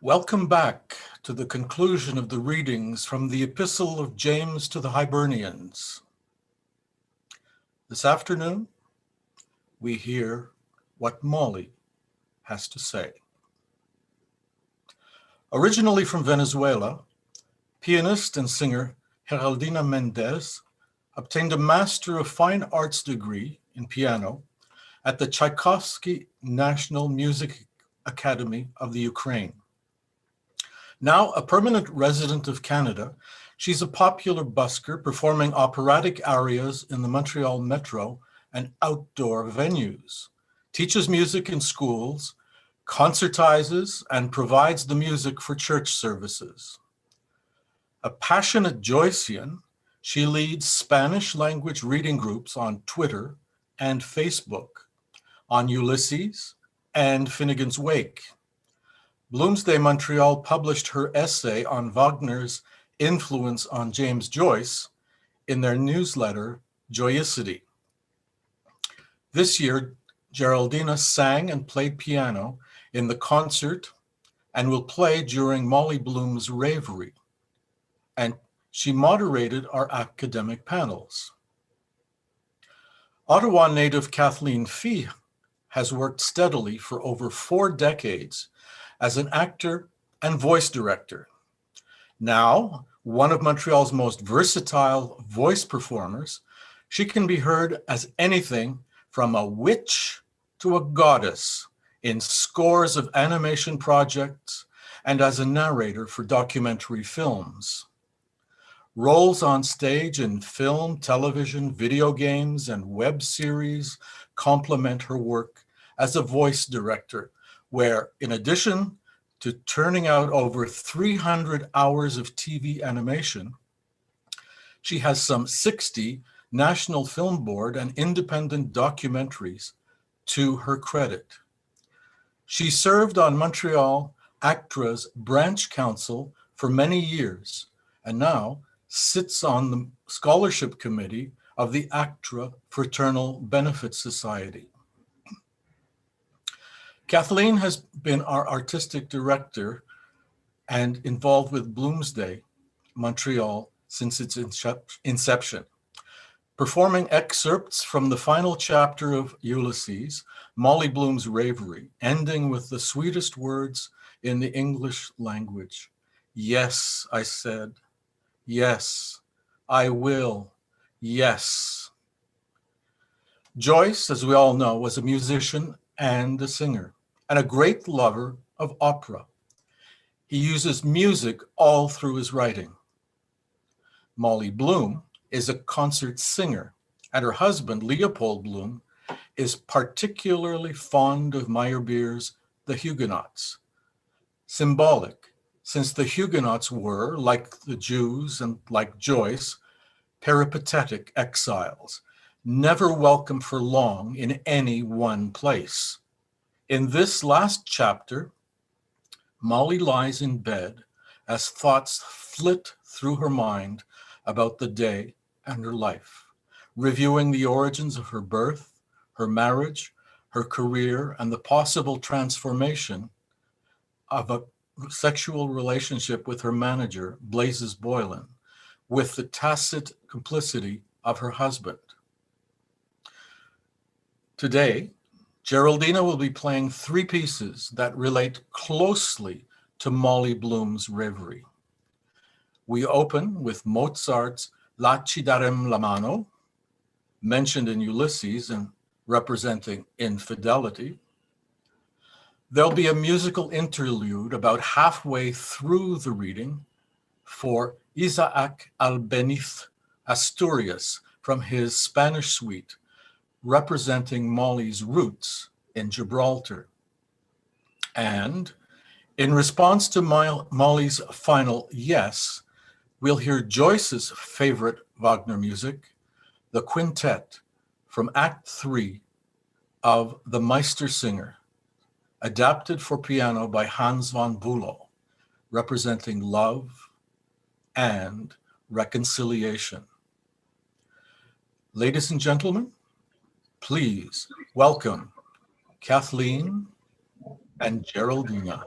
Welcome back to the conclusion of the readings from the Epistle of James to the Hibernians. This afternoon, we hear what Molly has to say. Originally from Venezuela, pianist and singer Geraldina Mendez obtained a Master of Fine Arts degree in piano at the Tchaikovsky National Music Academy of the Ukraine. Now a permanent resident of Canada, she's a popular busker performing operatic arias in the Montreal metro and outdoor venues, teaches music in schools, concertizes, and provides the music for church services. A passionate Joycean, she leads Spanish language reading groups on Twitter and Facebook, on Ulysses and Finnegan's Wake. Bloomsday, Montreal published her essay on Wagner's influence on James Joyce in their newsletter, Joyicity. This year, Geraldina sang and played piano in the concert and will play during Molly Bloom's Reverie, and she moderated our academic panels. Ottawa native Kathleen Fee has worked steadily for over 4 decades as an actor and voice director. Now, one of Montreal's most versatile voice performers, she can be heard as anything from a witch to a goddess in scores of animation projects and as a narrator for documentary films. Roles on stage in film, television, video games, and web series complement her work as a voice director, where, in addition to turning out over 300 hours of TV animation, she has some 60 National Film Board and independent documentaries to her credit. She served on Montreal ACTRA's branch council for many years and now sits on the scholarship committee of the ACTRA Fraternal Benefit Society. Kathleen has been our artistic director and involved with Bloomsday, Montreal, since its inception. Performing excerpts from the final chapter of Ulysses, Molly Bloom's Reverie, ending with the sweetest words in the English language. Yes, I said. Yes, I will. Yes. Joyce, as we all know, was a musician and a singer, and a great lover of opera. He uses music all through his writing. Molly Bloom is a concert singer, and her husband, Leopold Bloom, is particularly fond of Meyerbeer's The Huguenots. Symbolic, since the Huguenots were, like the Jews and like Joyce, peripatetic exiles, never welcome for long in any one place. In this last chapter, Molly lies in bed as thoughts flit through her mind about the day and her life, reviewing the origins of her birth, her marriage, her career, and the possible transformation of a sexual relationship with her manager, Blazes Boylan, with the tacit complicity of her husband. Today, Geraldina will be playing 3 pieces that relate closely to Molly Bloom's Reverie. We open with Mozart's La ci darem la mano, mentioned in Ulysses and representing infidelity. There'll be a musical interlude about halfway through the reading for Isaac Albeniz Asturias from his Spanish suite, representing Molly's roots in Gibraltar. And in response to Molly's final yes, we'll hear Joyce's favorite Wagner music, the quintet from Act 3 of The Meistersinger, adapted for piano by Hans von Bülow, representing love and reconciliation. Ladies and gentlemen, please welcome Kathleen and Geraldina.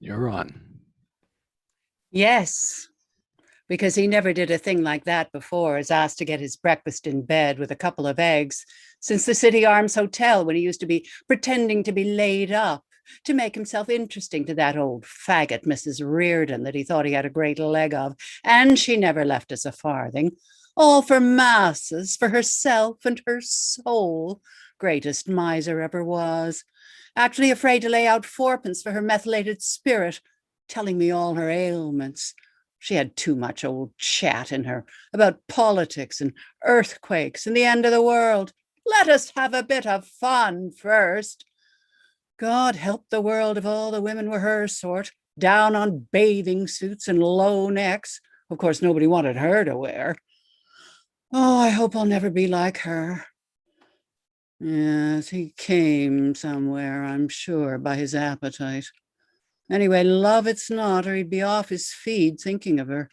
You're on. Yes, because he never did a thing like that before, as asked to get his breakfast in bed with a couple of eggs, since the City Arms Hotel, when he used to be pretending to be laid up to make himself interesting to that old faggot, Mrs. Reardon, that he thought he had a great leg of, and she never left us a farthing. All for masses, for herself and her soul. Greatest miser ever was. Actually afraid to lay out fourpence for her methylated spirit, telling me all her ailments. She had too much old chat in her about politics and earthquakes and the end of the world. Let us have a bit of fun first. God help the world if all the women were her sort, down on bathing suits and low necks. Of course, nobody wanted her to wear. Oh, I hope I'll never be like her. Yes, he came somewhere, I'm sure, by his appetite. Anyway, love it's not, or he'd be off his feed thinking of her.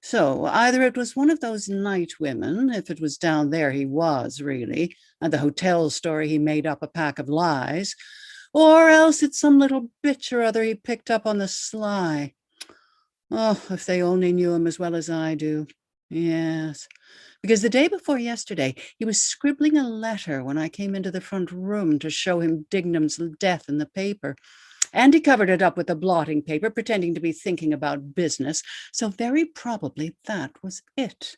So either it was one of those night women, if it was down there he was really, and the hotel story he made up a pack of lies, or else it's some little bitch or other he picked up on the sly. Oh, if they only knew him as well as I do. Yes, because the day before yesterday, he was scribbling a letter when I came into the front room to show him Dignam's death in the paper. And he covered it up with a blotting paper, pretending to be thinking about business. So very probably that was it.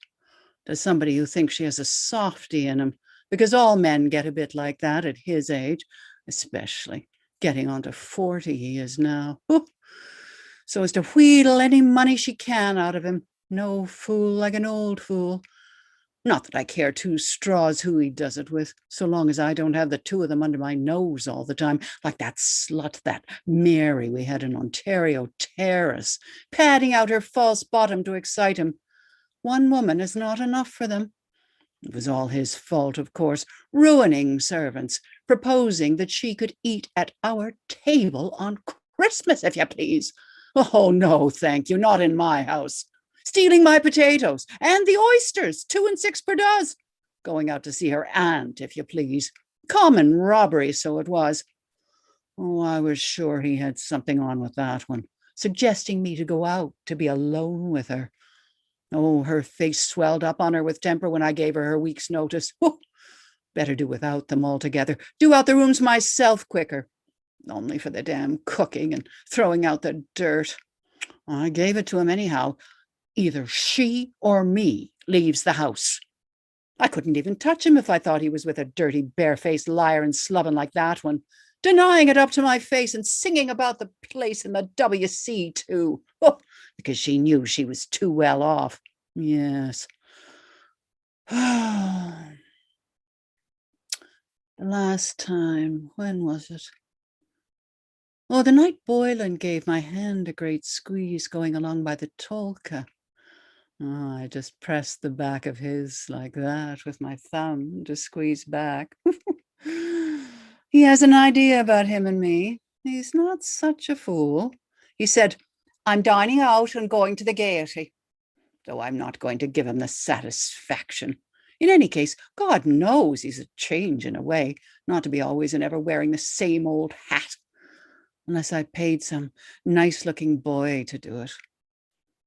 To somebody who thinks she has a softie in him, because all men get a bit like that at his age, especially getting on to 40 he is now. So as to wheedle any money she can out of him. No fool like an old fool. Not that I care two straws who he does it with, so long as I don't have the two of them under my nose all the time, like that slut, that Mary we had in Ontario Terrace, padding out her false bottom to excite him. One woman is not enough for them. It was all his fault, of course, ruining servants, proposing that she could eat at our table on Christmas, if you please. Oh, no, thank you, not in my house. Stealing my potatoes and the oysters, 2 and 6 per dozen. Going out to see her aunt, if you please. Common robbery, so it was. Oh, I was sure he had something on with that one, suggesting me to go out to be alone with her. Oh, her face swelled up on her with temper when I gave her week's notice. Oh, better do without them altogether. Do out the rooms myself quicker. Only for the damn cooking and throwing out the dirt. I gave it to him anyhow. Either she or me leaves the house. I couldn't even touch him if I thought he was with a dirty, barefaced liar and sloven like that one, denying it up to my face and singing about the place in the WC too. Oh, because she knew she was too well off. Yes. The last time, when was it? Oh, the night Boylan gave my hand a great squeeze going along by the Tolka. Oh, I just pressed the back of his like that with my thumb to squeeze back. He has an idea about him and me. He's not such a fool. He said, I'm dining out and going to the Gaiety, though I'm not going to give him the satisfaction. In any case, God knows he's a change in a way, not to be always and ever wearing the same old hat, unless I paid some nice-looking boy to do it.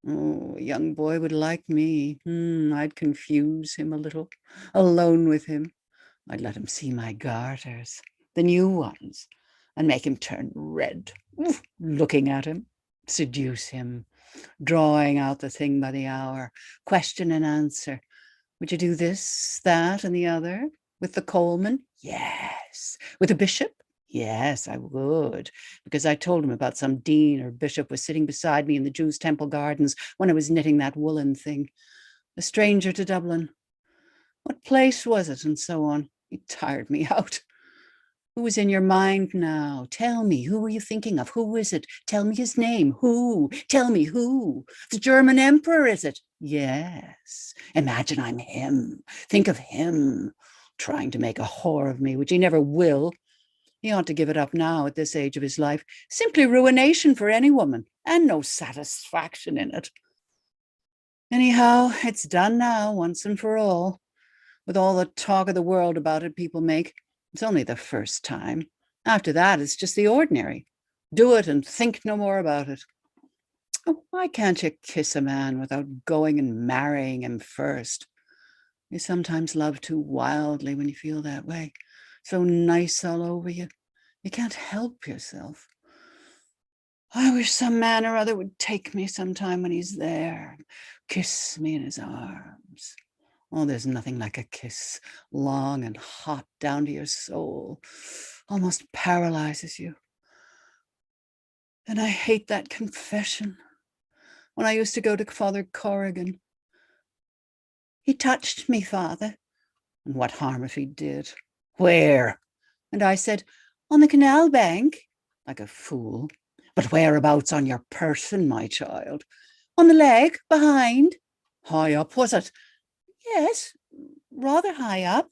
Oh, a young boy would like me. I'd confuse him a little, alone with him. I'd let him see my garters, the new ones, and make him turn red, looking at him, seduce him, drawing out the thing by the hour, question and answer. Would you do this, that, and the other? With the Coleman? Yes. With the bishop? Yes, I would, because I told him about some dean or bishop was sitting beside me in the Jews' Temple Gardens when I was knitting that woolen thing. A stranger to Dublin. What place was it? And so on. He tired me out. Who was in your mind now? Tell me, who were you thinking of? Who is it? Tell me his name. Who? Tell me who? The German emperor, is it? Yes. Imagine I'm him. Think of him trying to make a whore of me, which he never will. He ought to give it up now at this age of his life. Simply ruination for any woman, and no satisfaction in it. Anyhow, it's done now, once and for all. With all the talk of the world about it people make, it's only the first time. After that, it's just the ordinary. Do it and think no more about it. Oh, why can't you kiss a man without going and marrying him first? You sometimes love too wildly when you feel that way. So nice all over you. You can't help yourself. I wish some man or other would take me sometime when he's there, kiss me in his arms. Oh, there's nothing like a kiss, long and hot down to your soul, almost paralyzes you. And I hate that confession. When I used to go to Father Corrigan, he touched me, Father. And what harm if he did? Where? And I said, on the canal bank, like a fool. But whereabouts on your person, my child? On the leg, behind. High up, was it? Yes, rather high up.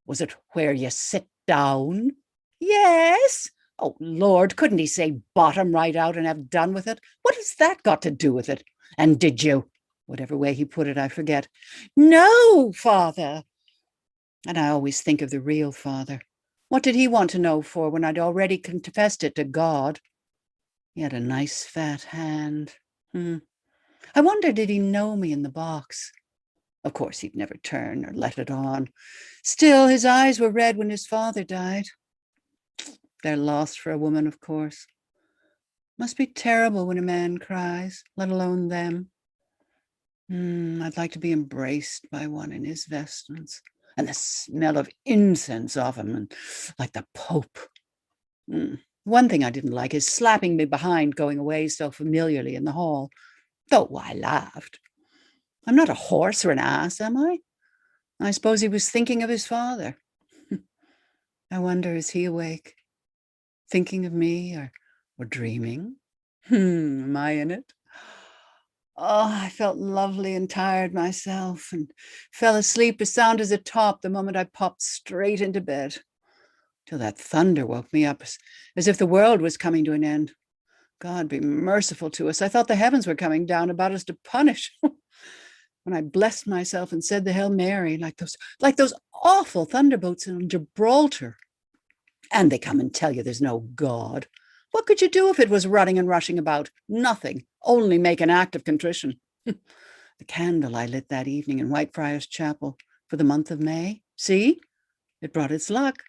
Was it where you sit down? Yes. Oh, Lord, couldn't he say bottom right out and have done with it? What has that got to do with it? And did you? Whatever way he put it, I forget. No, Father. And I always think of the real Father. What did he want to know for when I'd already confessed it to God? He had a nice fat hand. I wonder, did he know me in the box? Of course, he'd never turn or let it on. Still, his eyes were red when his father died. They're lost for a woman, of course. Must be terrible when a man cries, let alone them. I'd like to be embraced by one in his vestments, and the smell of incense off him, and like the Pope. One thing I didn't like is slapping me behind going away so familiarly in the hall, though I laughed. I'm not a horse or an ass, am I? I suppose he was thinking of his father. I wonder, is he awake, thinking of me or dreaming? Am I in it? Oh, I felt lovely and tired myself and fell asleep as sound as a top the moment I popped straight into bed, till that thunder woke me up as if the world was coming to an end. God be merciful to us. I thought the heavens were coming down about us to punish. When I blessed myself and said the Hail Mary, like those awful thunderbolts in Gibraltar. And they come and tell you there's no God. What could you do if it was running and rushing about? Nothing, only make an act of contrition. The candle I lit that evening in Whitefriars Chapel for the month of May, see, it brought its luck.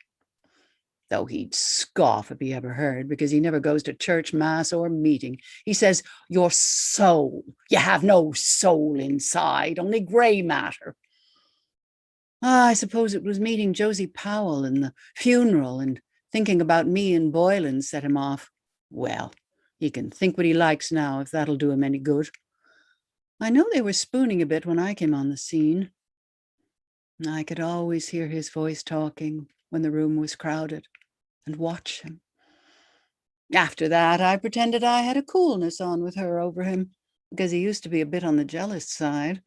Though he'd scoff if he ever heard, because he never goes to church, mass, or meeting. He says, your soul, you have no soul inside, only gray matter. I suppose it was meeting Josie Powell in the funeral and thinking about me and Boylan set him off. Well, he can think what he likes now, if that'll do him any good. I know they were spooning a bit when I came on the scene. I could always hear his voice talking when the room was crowded, and watch him. After that, I pretended I had a coolness on with her over him, because he used to be a bit on the jealous side.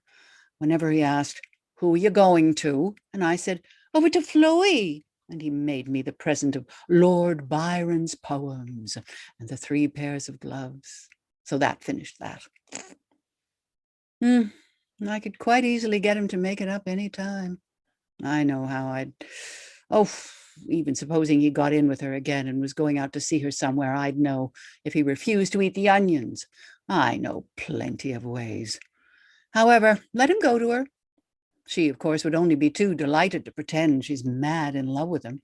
Whenever he asked, who are you going to? And I said, over to Flowey. And he made me the present of Lord Byron's poems and the 3 pairs of gloves. So that finished that. I could quite easily get him to make it up any time. I know how I'd... even supposing he got in with her again and was going out to see her somewhere, I'd know if he refused to eat the onions. I know plenty of ways. However, let him go to her. She, of course, would only be too delighted to pretend she's mad in love with him.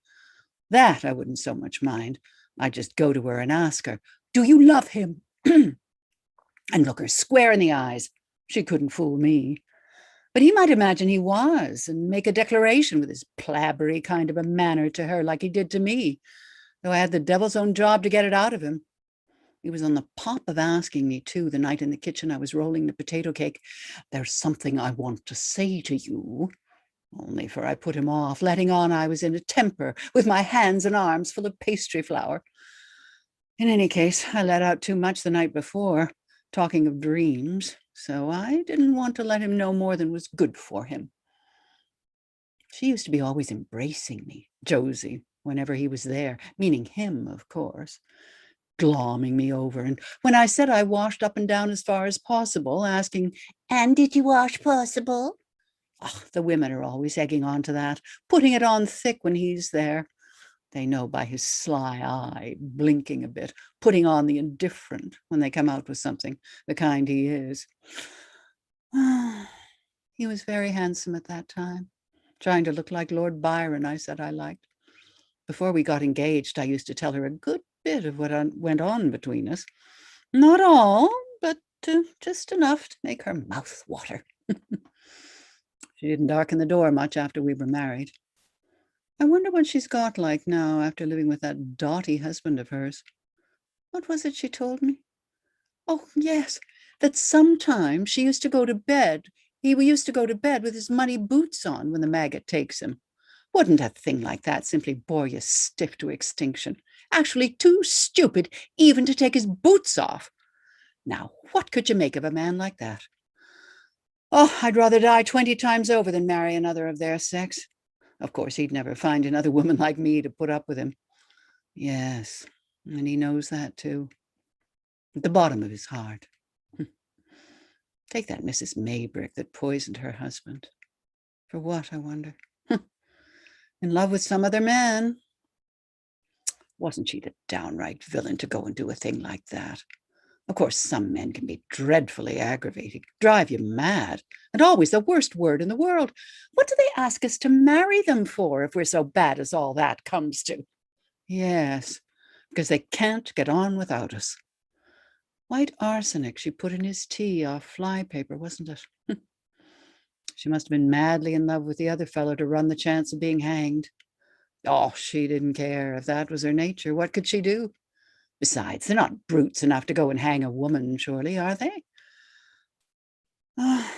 That I wouldn't so much mind. I'd just go to her and ask her, do you love him? And look her square in the eyes. She couldn't fool me. But he might imagine he was and make a declaration with his plabbery kind of a manner to her like he did to me, though I had the devil's own job to get it out of him. He was on the pop of asking me, too, the night in the kitchen I was rolling the potato cake, there's something I want to say to you. Only for I put him off, letting on I was in a temper, with my hands and arms full of pastry flour. In any case, I let out too much the night before, talking of dreams, so I didn't want to let him know more than was good for him. She used to be always embracing me, Josie, whenever he was there, meaning him, of course, glomming me over. And when I said I washed up and down as far as possible, asking, and did you wash possible? Oh, the women are always egging on to that, putting it on thick when he's there. They know by his sly eye, blinking a bit, putting on the indifferent when they come out with something, the kind he is. He was very handsome at that time, trying to look like Lord Byron I said I liked. Before we got engaged, I used to tell her a good bit of what went on between us. Not all, but just enough to make her mouth water. She didn't darken the door much after we were married. I wonder what she's got like now after living with that dotty husband of hers. What was it she told me? Oh, yes, that sometimes she used to go to bed. He used to go to bed with his muddy boots on when the maggot takes him. Wouldn't a thing like that simply bore you stiff to extinction? Actually too stupid even to take his boots off. Now, what could you make of a man like that? Oh, I'd rather die 20 times over than marry another of their sex. Of course, he'd never find another woman like me to put up with him. Yes, and he knows that too. At the bottom of his heart. Take that Mrs. Maybrick that poisoned her husband. For what, I wonder? In love with some other man. Wasn't she the downright villain to go and do a thing like that? Of course, some men can be dreadfully aggravating, drive you mad, and always the worst word in the world. What do they ask us to marry them for if we're so bad as all that comes to? Yes, because they can't get on without us. White arsenic she put in his tea off flypaper, wasn't it? She must have been madly in love with the other fellow to run the chance of being hanged. Oh, she didn't care. If that was her nature, what could she do? Besides, they're not brutes enough to go and hang a woman, surely, are they? Oh,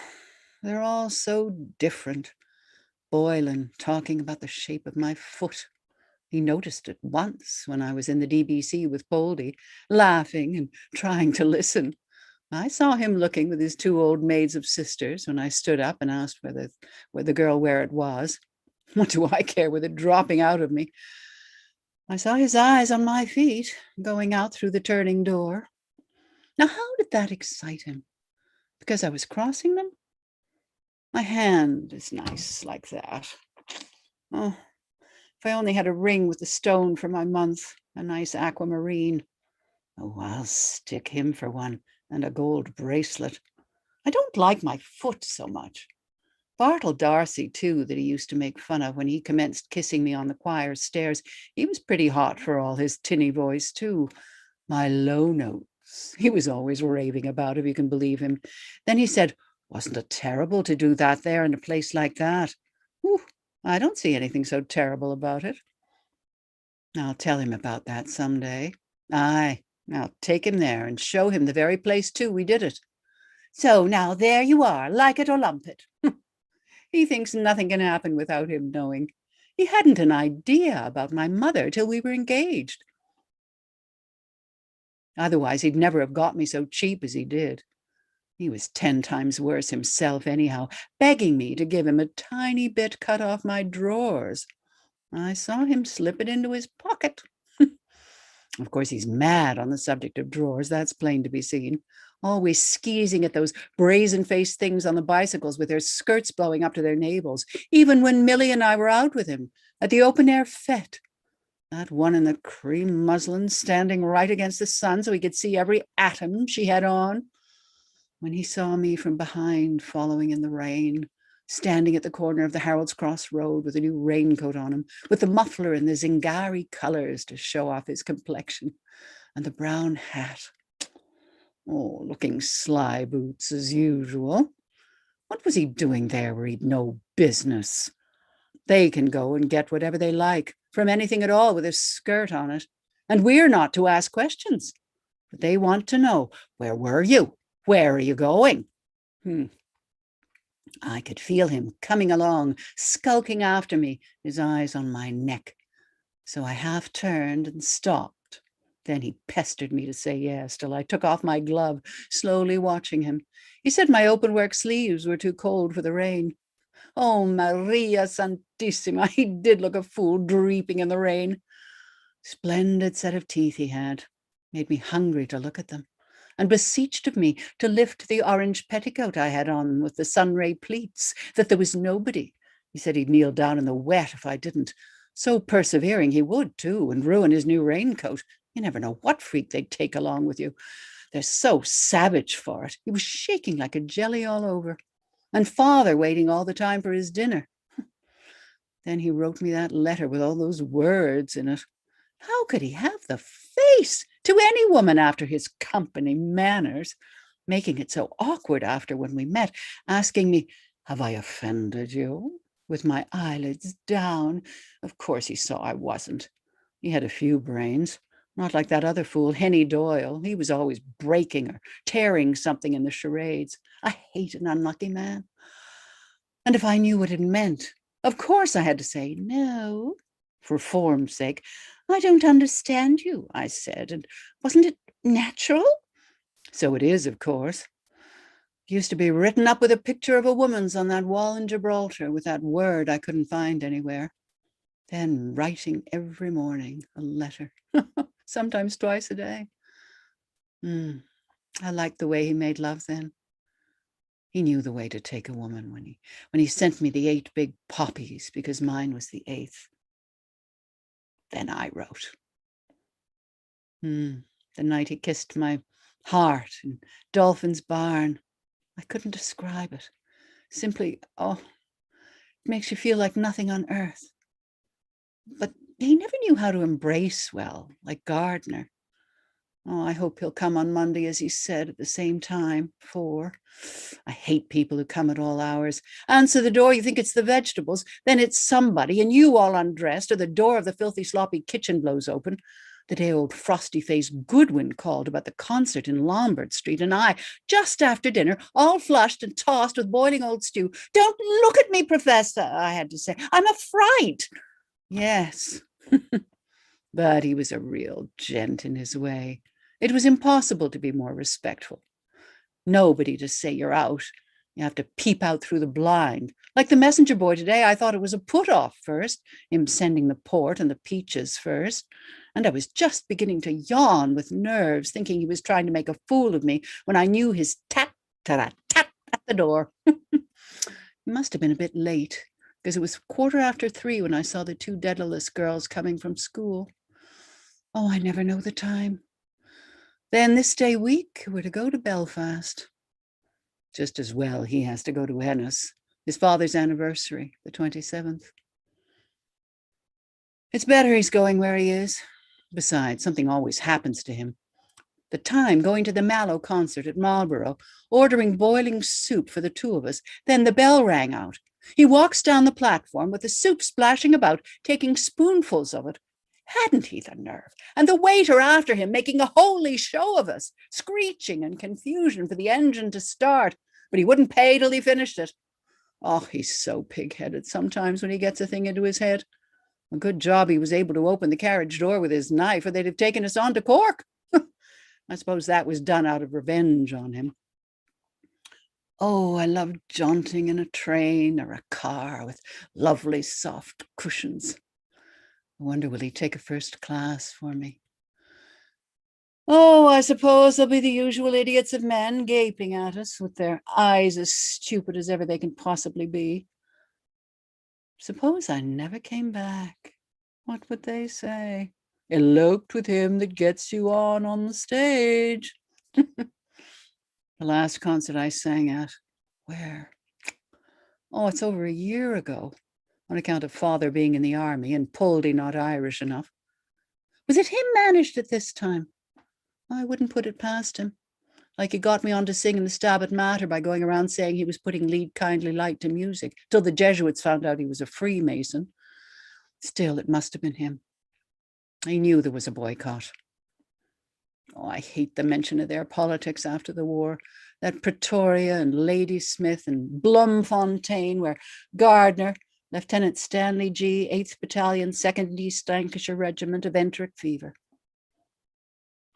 they're all so different. Boylan talking about the shape of my foot. He noticed it once when I was in the DBC with Poldy, laughing and trying to listen. I saw him looking with his two old maids of sisters when I stood up and asked the girl where it was. What do I care with it dropping out of me? I saw his eyes on my feet, going out through the turning door. Now, how did that excite him? Because I was crossing them? My hand is nice like that. Oh, if I only had a ring with a stone for my month, a nice aquamarine. Oh, I'll stick him for one, and a gold bracelet. I don't like my foot so much. Bartle Darcy, too, that he used to make fun of when he commenced kissing me on the choir stairs. He was pretty hot for all his tinny voice, too. My low notes. He was always raving about, if you can believe him. Then he said, wasn't it terrible to do that there in a place like that? Whew, I don't see anything so terrible about it. I'll tell him about that someday. Aye, I'll take him there and show him the very place, too, we did it. So now there you are, like it or lump it. He thinks nothing can happen without him knowing. He hadn't an idea about my mother till we were engaged. Otherwise, he'd never have got me so cheap as he did. He was 10 times worse himself anyhow, begging me to give him a tiny bit cut off my drawers. I saw him slip it into his pocket. Of course, he's mad on the subject of drawers, that's plain to be seen. Always skeezing at those brazen-faced things on the bicycles with their skirts blowing up to their navels, even when Millie and I were out with him at the open-air fete. That one in the cream muslin standing right against the sun so he could see every atom she had on. When he saw me from behind following in the rain, standing at the corner of the Harold's Cross Road with a new raincoat on him, with the muffler in the Zingari colors to show off his complexion, and the brown hat. Oh, looking sly boots as usual. What was he doing there where he'd no business? They can go and get whatever they like from anything at all with a skirt on it. And we're not to ask questions. But they want to know, where were you? Where are you going? I could feel him coming along, skulking after me, his eyes on my neck. So I half turned and stopped. Then he pestered me to say yes, till I took off my glove, slowly watching him. He said my open-work sleeves were too cold for the rain. Oh, Maria Santissima, he did look a fool dreeping in the rain. Splendid set of teeth he had. Made me hungry to look at them, and beseeched of me to lift the orange petticoat I had on with the sunray pleats, that there was nobody. He said he'd kneel down in the wet if I didn't. So persevering he would, too, and ruin his new raincoat. You never know what freak they'd take along with you. They're so savage for it. He was shaking like a jelly all over. And father waiting all the time for his dinner. Then he wrote me that letter with all those words in it. How could he have the face to any woman after his company manners, making it so awkward after when we met, asking me, have I offended you? With my eyelids down. Of course he saw I wasn't. He had a few brains, not like that other fool, Henny Doyle. He was always breaking or tearing something in the charades. I hate an unlucky man. And if I knew what it meant, of course I had to say no, for form's sake. I don't understand you, I said, and wasn't it natural? So it is, of course. It used to be written up with a picture of a woman's on that wall in Gibraltar with that word I couldn't find anywhere. Then writing every morning a letter, sometimes twice a day. I liked the way he made love then. He knew the way to take a woman when he sent me the 8 big poppies because mine was the 8th. Then I wrote. The night he kissed my heart in Dolphin's Barn. I couldn't describe it. Simply, it makes you feel like nothing on earth. But he never knew how to embrace well, like Gardner. I hope he'll come on Monday, as he said, at the same time, 4. I hate people who come at all hours. Answer the door, you think it's the vegetables, then it's somebody, and you all undressed, or the door of the filthy, sloppy kitchen blows open. The day old frosty-faced Goodwin called about the concert in Lombard Street, and I, just after dinner, all flushed and tossed with boiling old stew. Don't look at me, Professor, I had to say. I'm a fright. Yes. But he was a real gent in his way. It was impossible to be more respectful. Nobody to say you're out. You have to peep out through the blind. Like the messenger boy today, I thought it was a put-off first, him sending the port and the peaches first. And I was just beginning to yawn with nerves, thinking he was trying to make a fool of me when I knew his tat-tat-tat at the door. He must have been a bit late, because it was 3:15 when I saw the 2 Daedalus girls coming from school. I never know the time. Then this day week, we're to go to Belfast. Just as well he has to go to Ennis, his father's anniversary, the 27th. It's better he's going where he is. Besides, something always happens to him. The time going to the Mallow concert at Marlborough, ordering boiling soup for the 2 of us. Then the bell rang out. He walks down the platform with the soup splashing about, taking spoonfuls of it. Hadn't he the nerve? And the waiter after him, making a holy show of us, screeching in confusion for the engine to start, but he wouldn't pay till he finished it. He's so pig-headed sometimes when he gets a thing into his head. A good job he was able to open the carriage door with his knife, or they'd have taken us on to Cork. I suppose that was done out of revenge on him. I love jaunting in a train or a car with lovely soft cushions. I wonder, will he take a first class for me? I suppose there'll be the usual idiots of men gaping at us with their eyes as stupid as ever they can possibly be. Suppose I never came back. What would they say? Eloped with him that gets you on the stage. The last concert I sang at. Where? It's over a year ago, on account of father being in the army and Poldy not Irish enough. Was it him managed it this time? I wouldn't put it past him. Like he got me on to singing the Stabat Mater by going around saying he was putting Lead Kindly Light to music, till the Jesuits found out he was a Freemason. Still, it must have been him. I knew there was a boycott. I hate the mention of their politics after the war. That Pretoria and Ladysmith and Bloemfontein, where Gardner, Lieutenant Stanley G., 8th Battalion, 2nd East Lancashire Regiment of enteric fever.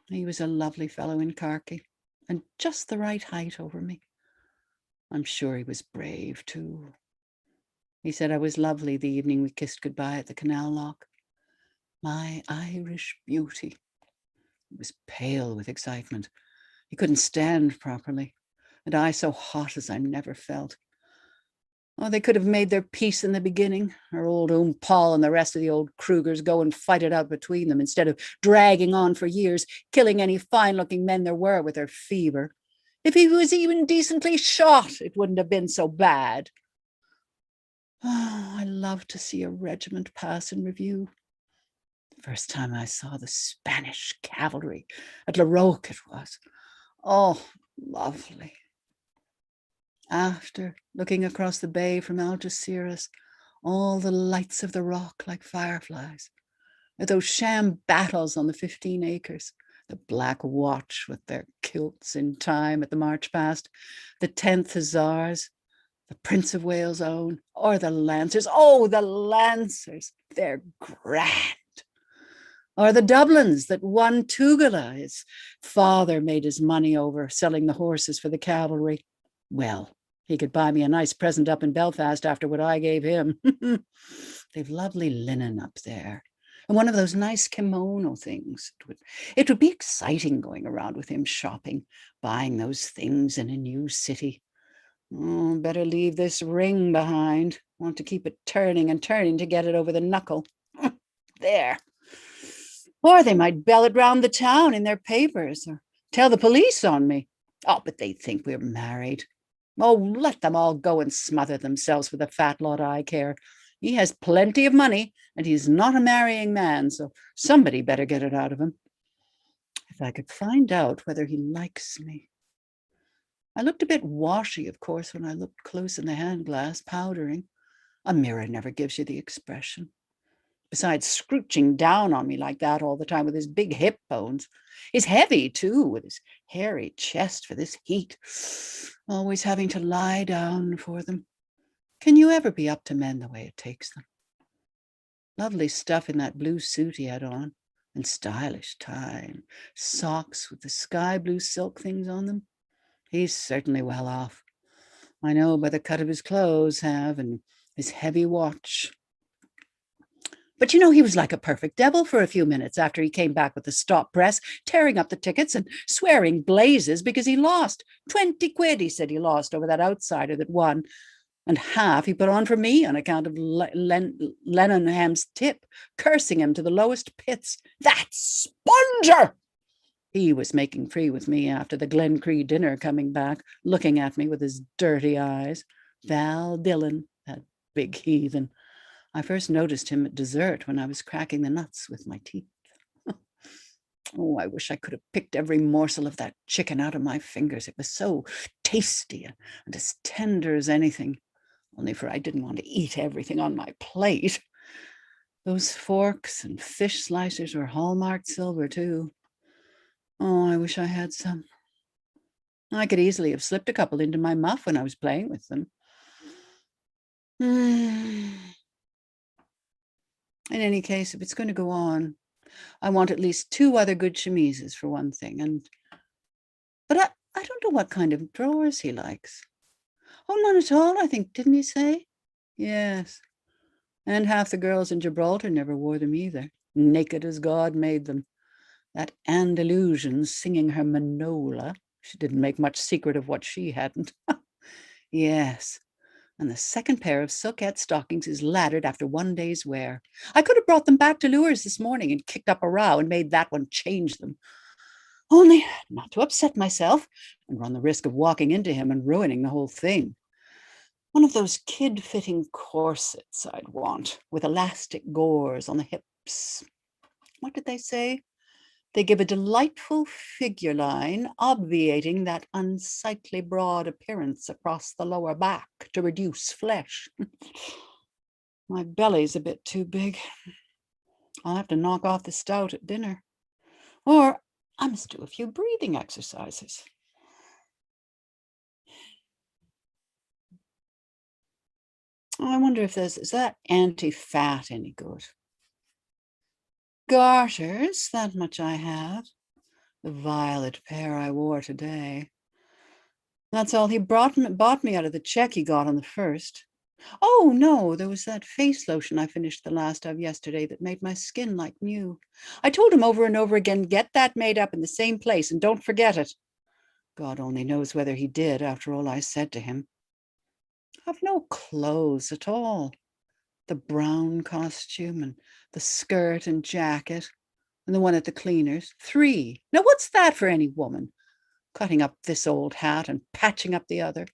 He was a lovely fellow in khaki, and just the right height over me. I'm sure he was brave, too. He said I was lovely the evening we kissed goodbye at the canal lock. My Irish beauty. He was pale with excitement. He couldn't stand properly, and I so hot as I never felt. Oh, they could have made their peace in the beginning. Our old Paul and the rest of the old Krugers go and fight it out between them instead of dragging on for years, killing any fine-looking men there were with their fever. If he was even decently shot, it wouldn't have been so bad. Oh, I love to see a regiment pass in review. The first time I saw the Spanish cavalry at La Roque it was. Oh, lovely. After, looking across the bay from Algeciras, all the lights of the rock like fireflies, at those sham battles on the 15 acres, the Black Watch with their kilts in time at the march past, the 10th Hussars, the Prince of Wales' own, or the Lancers. Oh, the Lancers, they're grand. Or the Dublins that won Tugela. His father made his money over selling the horses for the cavalry. Well, he could buy me a nice present up in Belfast after what I gave him. They've lovely linen up there. And one of those nice kimono things. It would be exciting going around with him shopping, buying those things in a new city. Oh, better leave this ring behind. Want to keep it turning and turning to get it over the knuckle. There. Or they might bell it round the town in their papers or tell the police on me. Oh, but they think we're married. Oh, let them all go and smother themselves for the fat lot I care. He has plenty of money, and he's not a marrying man, so somebody better get it out of him. If I could find out whether he likes me. I looked a bit washy, of course, when I looked close in the hand glass, powdering. A mirror never gives you the expression. Besides scrooching down on me like that all the time with his big hip bones. He's heavy, too, with his hairy chest for this heat. Always having to lie down for them. Can you ever be up to men the way it takes them? Lovely stuff in that blue suit he had on, and stylish tie, and socks with the sky blue silk things on them. He's certainly well off. I know by the cut of his clothes and his heavy watch. But you know, he was like a perfect devil for a few minutes after he came back with the stop press, tearing up the tickets and swearing blazes because he lost. 20 quid, he said he lost over that outsider that won. And half he put on for me on account of Lennonham's tip, cursing him to the lowest pits. That sponger! He was making free with me after the Glencree dinner, coming back, looking at me with his dirty eyes. Val Dillon, that big heathen. I first noticed him at dessert when I was cracking the nuts with my teeth. Oh, I wish I could have picked every morsel of that chicken out of my fingers. It was so tasty and as tender as anything, only for I didn't want to eat everything on my plate. Those forks and fish slicers were hallmarked silver, too. Oh, I wish I had some. I could easily have slipped a couple into my muff when I was playing with them. In any case, if it's going to go on, I want at least 2 other good chemises for one thing. But I don't know what kind of drawers he likes. Oh, none at all, I think, didn't he say? Yes. And half the girls in Gibraltar never wore them either, naked as God made them. That Andalusian singing her Manola. She didn't make much secret of what she hadn't. Yes. And the second pair of silkette stockings is laddered after one day's wear. I could have brought them back to Lures this morning and kicked up a row and made that one change them. Only not to upset myself and run the risk of walking into him and ruining the whole thing. One of those kid-fitting corsets I'd want, with elastic gores on the hips. What did they say? They give a delightful figure line, obviating that unsightly broad appearance across the lower back to reduce flesh. My belly's a bit too big. I'll have to knock off the stout at dinner. Or I must do a few breathing exercises. I wonder if is that anti-fat any good? Garters, that much I have. The violet pair I wore today. That's all he bought me out of the check he got on the first. Oh, no, there was that face lotion I finished the last of yesterday that made my skin like new. I told him over and over again, get that made up in the same place and don't forget it. God only knows whether he did after all I said to him. I've no clothes at all. The brown costume and the skirt and jacket and the one at the cleaner's. 3. Now, what's that for any woman? Cutting up this old hat and patching up the other.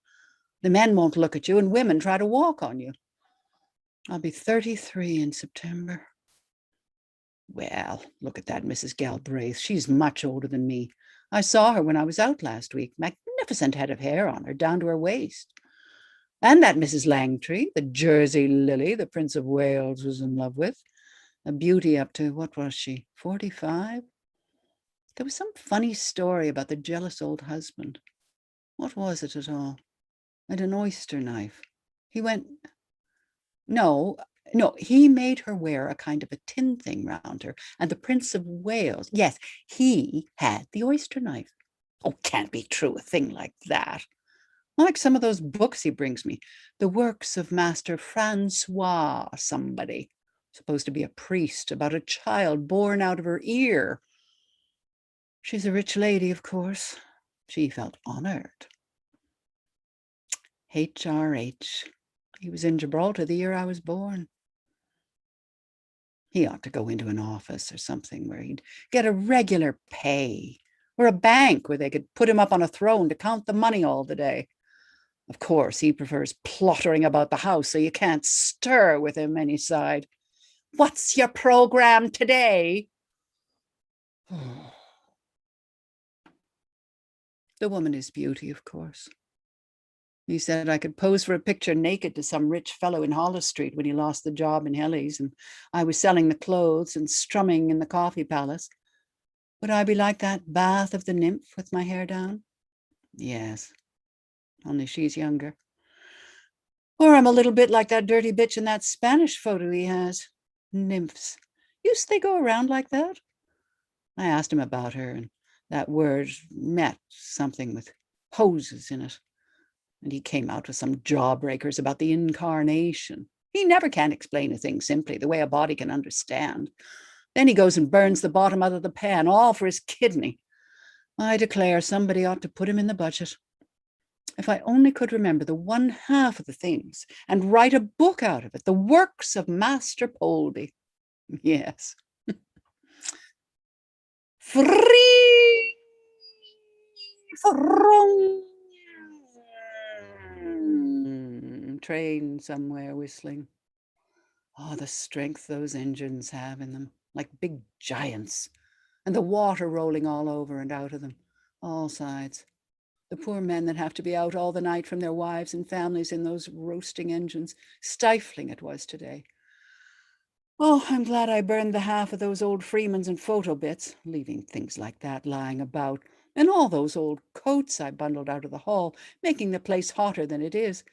The men won't look at you and women try to walk on you. I'll be 33 in September. Well, look at that Mrs. Galbraith. She's much older than me. I saw her when I was out last week. Magnificent head of hair on her, down to her waist. And that Mrs. Langtry, the Jersey lily the Prince of Wales was in love with. A beauty up to, what was she, 45? There was some funny story about the jealous old husband. What was it at all? And an oyster knife. He went, no, he made her wear a kind of a tin thing round her. And the Prince of Wales, yes, he had the oyster knife. Oh, can't be true, a thing like that. Like some of those books he brings me, the works of Master Francois somebody, supposed to be a priest, about a child born out of her ear. She's a rich lady, of course. She felt honored. HRH. He was in Gibraltar the year I was born. He ought to go into an office or something where he'd get a regular pay, or a bank where they could put him up on a throne to count the money all the day. Of course, he prefers plottering about the house, so you can't stir with him any side. What's your program today? The woman is beauty, of course. He said I could pose for a picture naked to some rich fellow in Hollis Street when he lost the job in Helly's, and I was selling the clothes and strumming in the coffee palace. Would I be like that bath of the nymph with my hair down? Yes, only she's younger. Or I'm a little bit like that dirty bitch in that Spanish photo he has. Nymphs. Used they go around like that? I asked him about her, and that word met something with hoses in it. And he came out with some jawbreakers about the incarnation. He never can explain a thing simply, the way a body can understand. Then he goes and burns the bottom out of the pan, all for his kidney. I declare somebody ought to put him in the budget. If I only could remember the one half of the things and write a book out of it, the works of Master Poldy. Yes. Free from train somewhere whistling. Oh, the strength those engines have in them, like big giants, and the water rolling all over and out of them, all sides. The poor men that have to be out all the night from their wives and families in those roasting engines. Stifling it was today. Oh, I'm glad I burned the half of those old Freemans and photo bits, leaving things like that lying about, and all those old coats I bundled out of the hall, making the place hotter than it is.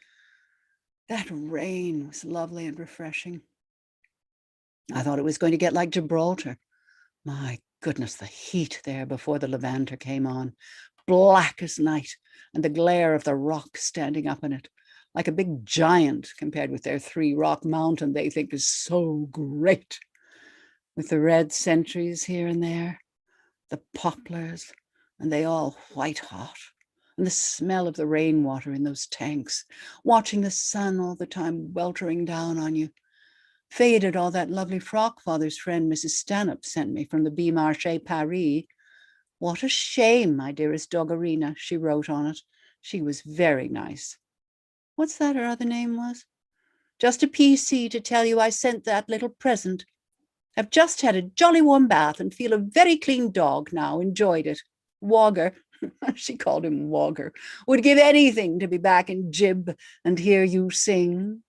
That rain was lovely and refreshing. I thought it was going to get like Gibraltar. My goodness, the heat there before the Levanter came on. Black as night, and the glare of the rock standing up in it, like a big giant compared with their 3-rock mountain they think is so great, with the red sentries here and there, the poplars, and they all white hot, and the smell of the rainwater in those tanks, watching the sun all the time weltering down on you. Faded all that lovely frock father's friend Mrs. Stanhope sent me from the Bee Marché Paris. What a shame, my dearest Doggerina, she wrote on it. She was very nice. What's that her other name was? Just a PC to tell you I sent that little present. I've just had a jolly warm bath and feel a very clean dog now. Enjoyed it. Wogger, she called him Wogger, would give anything to be back in Gib and hear you sing.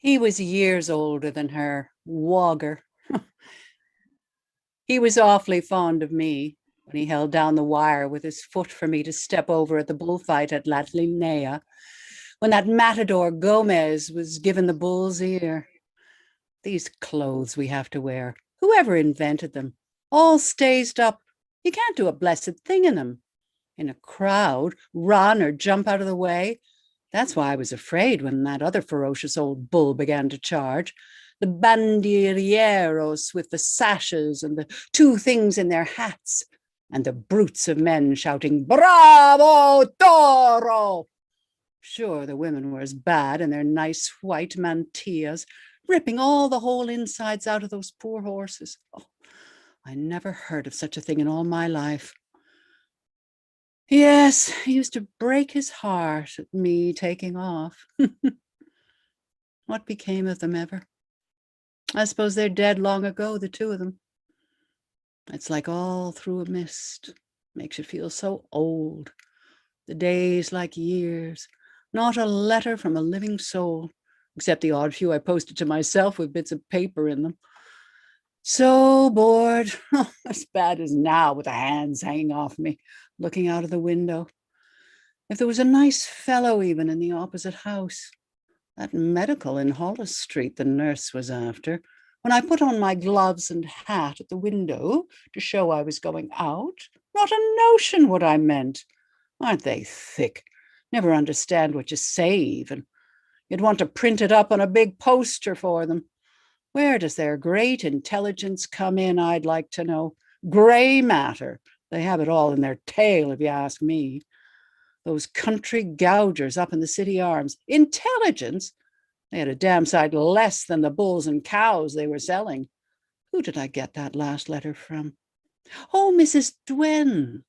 He was years older than her, Wogger. He was awfully fond of me when he held down the wire with his foot for me to step over at the bullfight at La Linea, when that matador Gomez was given the bull's ear. These clothes we have to wear, whoever invented them, all staged up. You can't do a blessed thing in them. In a crowd, run or jump out of the way. That's why I was afraid when that other ferocious old bull began to charge. The bandilleros with the sashes and the two things in their hats, and the brutes of men shouting, "Bravo, toro!" Sure, the women were as bad in their nice white mantillas, ripping all the whole insides out of those poor horses. Oh, I never heard of such a thing in all my life. Yes, he used to break his heart at me taking off. What became of them ever? I suppose they're dead long ago, the two of them. It's like all through a mist. Makes you feel so old. The days like years. Not a letter from a living soul, except the odd few I posted to myself with bits of paper in them. So bored, as bad as now with the hands hanging off me, looking out of the window. If there was a nice fellow even in the opposite house, that medical in Hollis Street the nurse was after, when I put on my gloves and hat at the window to show I was going out, not a notion what I meant. Aren't they thick? Never understand what you say even. You'd want to print it up on a big poster for them. Where does their great intelligence come in, I'd like to know? Gray matter. They have it all in their tail, if you ask me. Those country gougers up in the City Arms. Intelligence? They had a damn sight less than the bulls and cows they were selling. Who did I get that last letter from? Oh, Mrs. Dwen.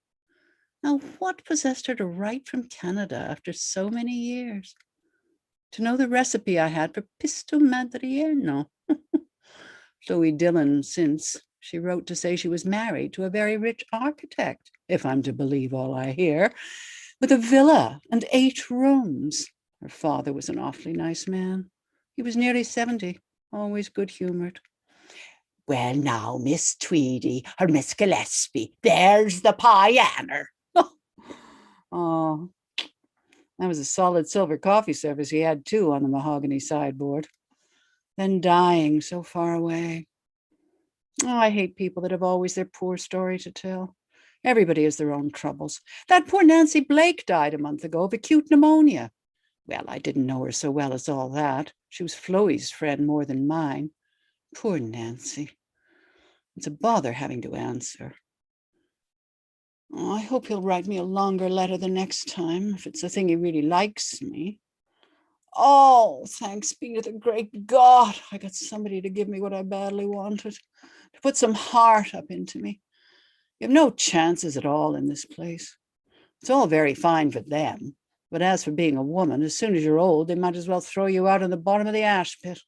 Now, what possessed her to write from Canada after so many years? To know the recipe I had for pisto madrieno. Chloe Dillon, since she wrote to say she was married to a very rich architect, if I'm to believe all I hear, with a villa and 8 rooms. Her father was an awfully nice man. He was nearly 70, always good-humoured. Well, now, Miss Tweedy, or Miss Gillespie, there's the pianer. Oh, that was a solid silver coffee service he had, too, on the mahogany sideboard. Then dying so far away. Oh, I hate people that have always their poor story to tell. Everybody has their own troubles. That poor Nancy Blake died a month ago of acute pneumonia. Well, I didn't know her so well as all that. She was Chloe's friend more than mine. Poor Nancy. It's a bother having to answer. Oh, I hope he'll write me a longer letter the next time, if it's a thing he really likes me. Oh, thanks be to the great God, I got somebody to give me what I badly wanted, to put some heart up into me. You have no chances at all in this place. It's all very fine for them, but as for being a woman, as soon as you're old, they might as well throw you out in the bottom of the ash pit.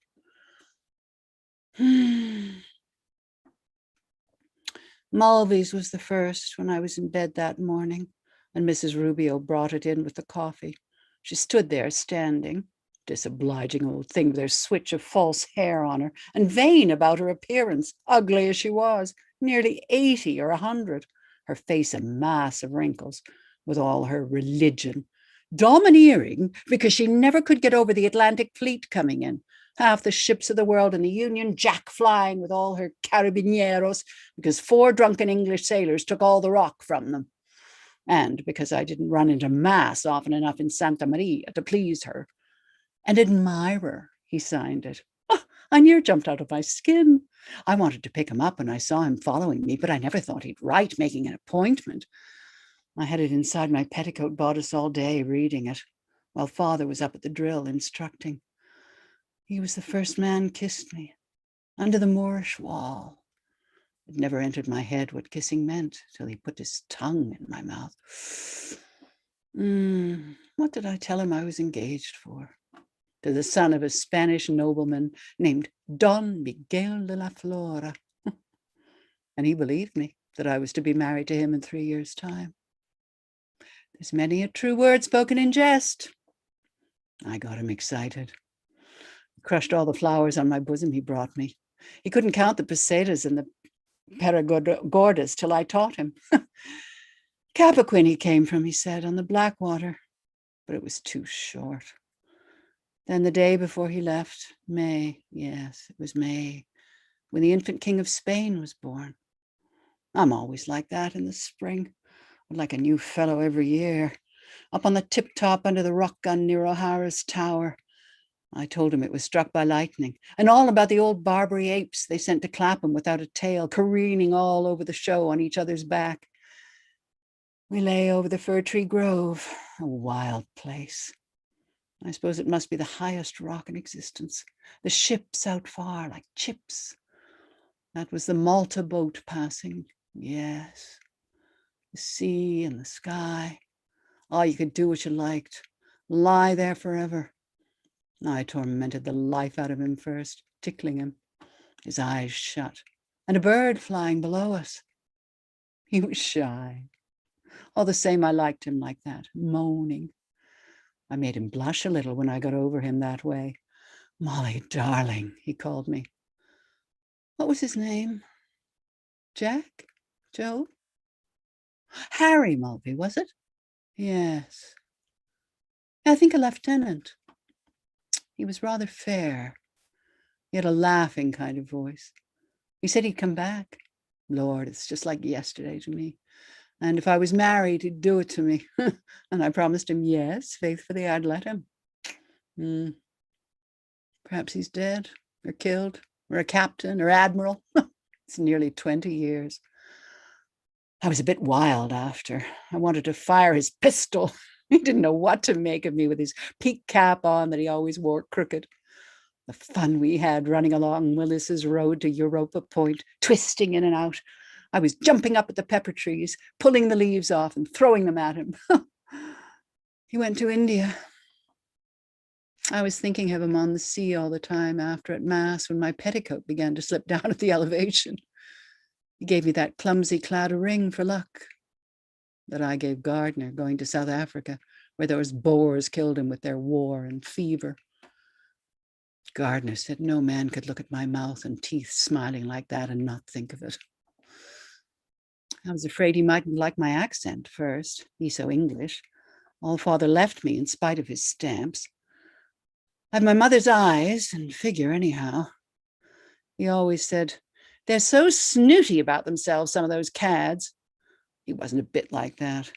Mulvey's was the first when I was in bed that morning, and Mrs. Rubio brought it in with the coffee. She stood there standing, disobliging old thing with her switch of false hair on her, and vain about her appearance, ugly as she was, nearly 80 or 100, her face a mass of wrinkles, with all her religion, domineering because she never could get over the Atlantic fleet coming in, half the ships of the world in the Union Jack flying with all her carabineros because 4 drunken English sailors took all the rock from them. And because I didn't run into mass often enough in Santa Maria to please her. An admirer, he signed it. Oh, I near jumped out of my skin. I wanted to pick him up when I saw him following me, but I never thought he'd write, making an appointment. I had it inside my petticoat bodice all day, reading it, while Father was up at the drill instructing. He was the first man kissed me, under the Moorish wall. It never entered my head what kissing meant till he put his tongue in my mouth. What did I tell him I was engaged for? To the son of a Spanish nobleman named Don Miguel de la Flora. And he believed me that I was to be married to him in 3 years' time. There's many a true word spoken in jest. I got him excited. Crushed all the flowers on my bosom he brought me. He couldn't count the pesetas and the perigordas till I taught him. Capaquin he came from, he said, on the Blackwater, but it was too short. Then the day before he left, May, yes, it was May, when the infant king of Spain was born. I'm always like that in the spring, like a new fellow every year, up on the tip-top under the rock gun near O'Hara's tower. I told him it was struck by lightning, and all about the old Barbary apes they sent to Clapham without a tail, careening all over the show on each other's back. We lay over the fir tree grove, a wild place. I suppose it must be the highest rock in existence. The ships out far like chips. That was the Malta boat passing. Yes. The sea and the sky. Oh, you could do what you liked. Lie there forever. I tormented the life out of him first, tickling him, his eyes shut, and a bird flying below us. He was shy. All the same, I liked him like that, moaning. I made him blush a little when I got over him that way. Molly, darling, he called me. What was his name? Jack? Joe? Harry Mulvey, was it? Yes. I think a lieutenant. He was rather fair. He had a laughing kind of voice. He said he'd come back. Lord, it's just like yesterday to me. And if I was married, he'd do it to me. And I promised him, yes, faithfully, I'd let him. Perhaps he's dead or killed or a captain or admiral. It's nearly 20 years. I was a bit wild after. I wanted to fire his pistol. He didn't know what to make of me with his peak cap on that he always wore crooked. The fun we had running along Willis's Road to Europa Point, twisting in and out. I was jumping up at the pepper trees, pulling the leaves off and throwing them at him. He went to India. I was thinking of him on the sea all the time after at Mass when my petticoat began to slip down at the elevation. He gave me that clumsy cloud of ring for luck that I gave Gardner going to South Africa, where those Boers killed him with their war and fever. Gardner said no man could look at my mouth and teeth smiling like that and not think of it. I was afraid he mightn't like my accent first. He's so English. All father left me in spite of his stamps. I've my mother's eyes and figure anyhow. He always said, they're so snooty about themselves, some of those cads. He wasn't a bit like that.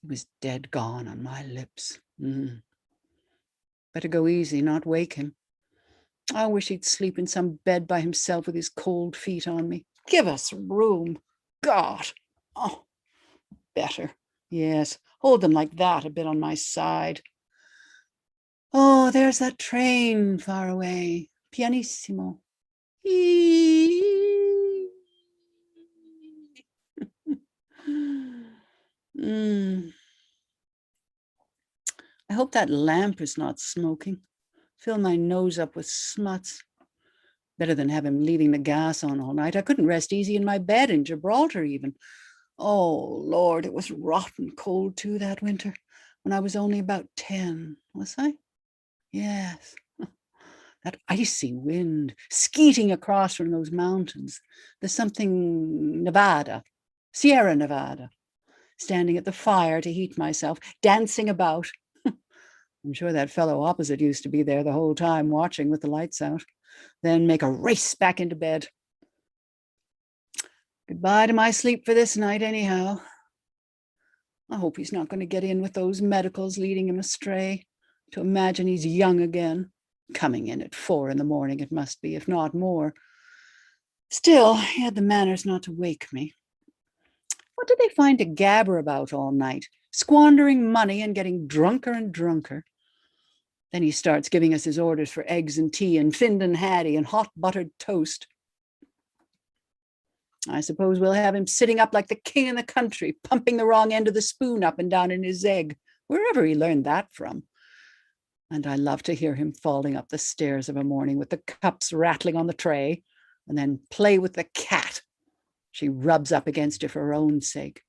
He was dead gone on my lips. Better go easy, not wake him. I wish he'd sleep in some bed by himself with his cold feet on me. Give us room. God. Oh, better. Yes, hold them like that a bit on my side. Oh, there's that train far away. Pianissimo. I hope that lamp is not smoking. Fill my nose up with smuts. Better than have him leaving the gas on all night. I couldn't rest easy in my bed in Gibraltar even. Oh, Lord, it was rotten cold too that winter when I was only about 10, was I? Yes. That icy wind skeeting across from those mountains. There's something Nevada, Sierra Nevada, standing at the fire to heat myself, dancing about. I'm sure that fellow opposite used to be there the whole time watching with the lights out, then make a race back into bed. Goodbye to my sleep for this night anyhow. I hope he's not going to get in with those medicals leading him astray, to imagine he's young again. Coming in at 4 in the morning, it must be, if not more. Still, he had the manners not to wake me. What did they find to gabber about all night? Squandering money and getting drunker and drunker. Then he starts giving us his orders for eggs and tea and Findon Haddie and hot buttered toast. I suppose we'll have him sitting up like the king of the country, pumping the wrong end of the spoon up and down in his egg, wherever he learned that from. And I love to hear him falling up the stairs of a morning with the cups rattling on the tray, and then play with the cat. She rubs up against it for her own sake.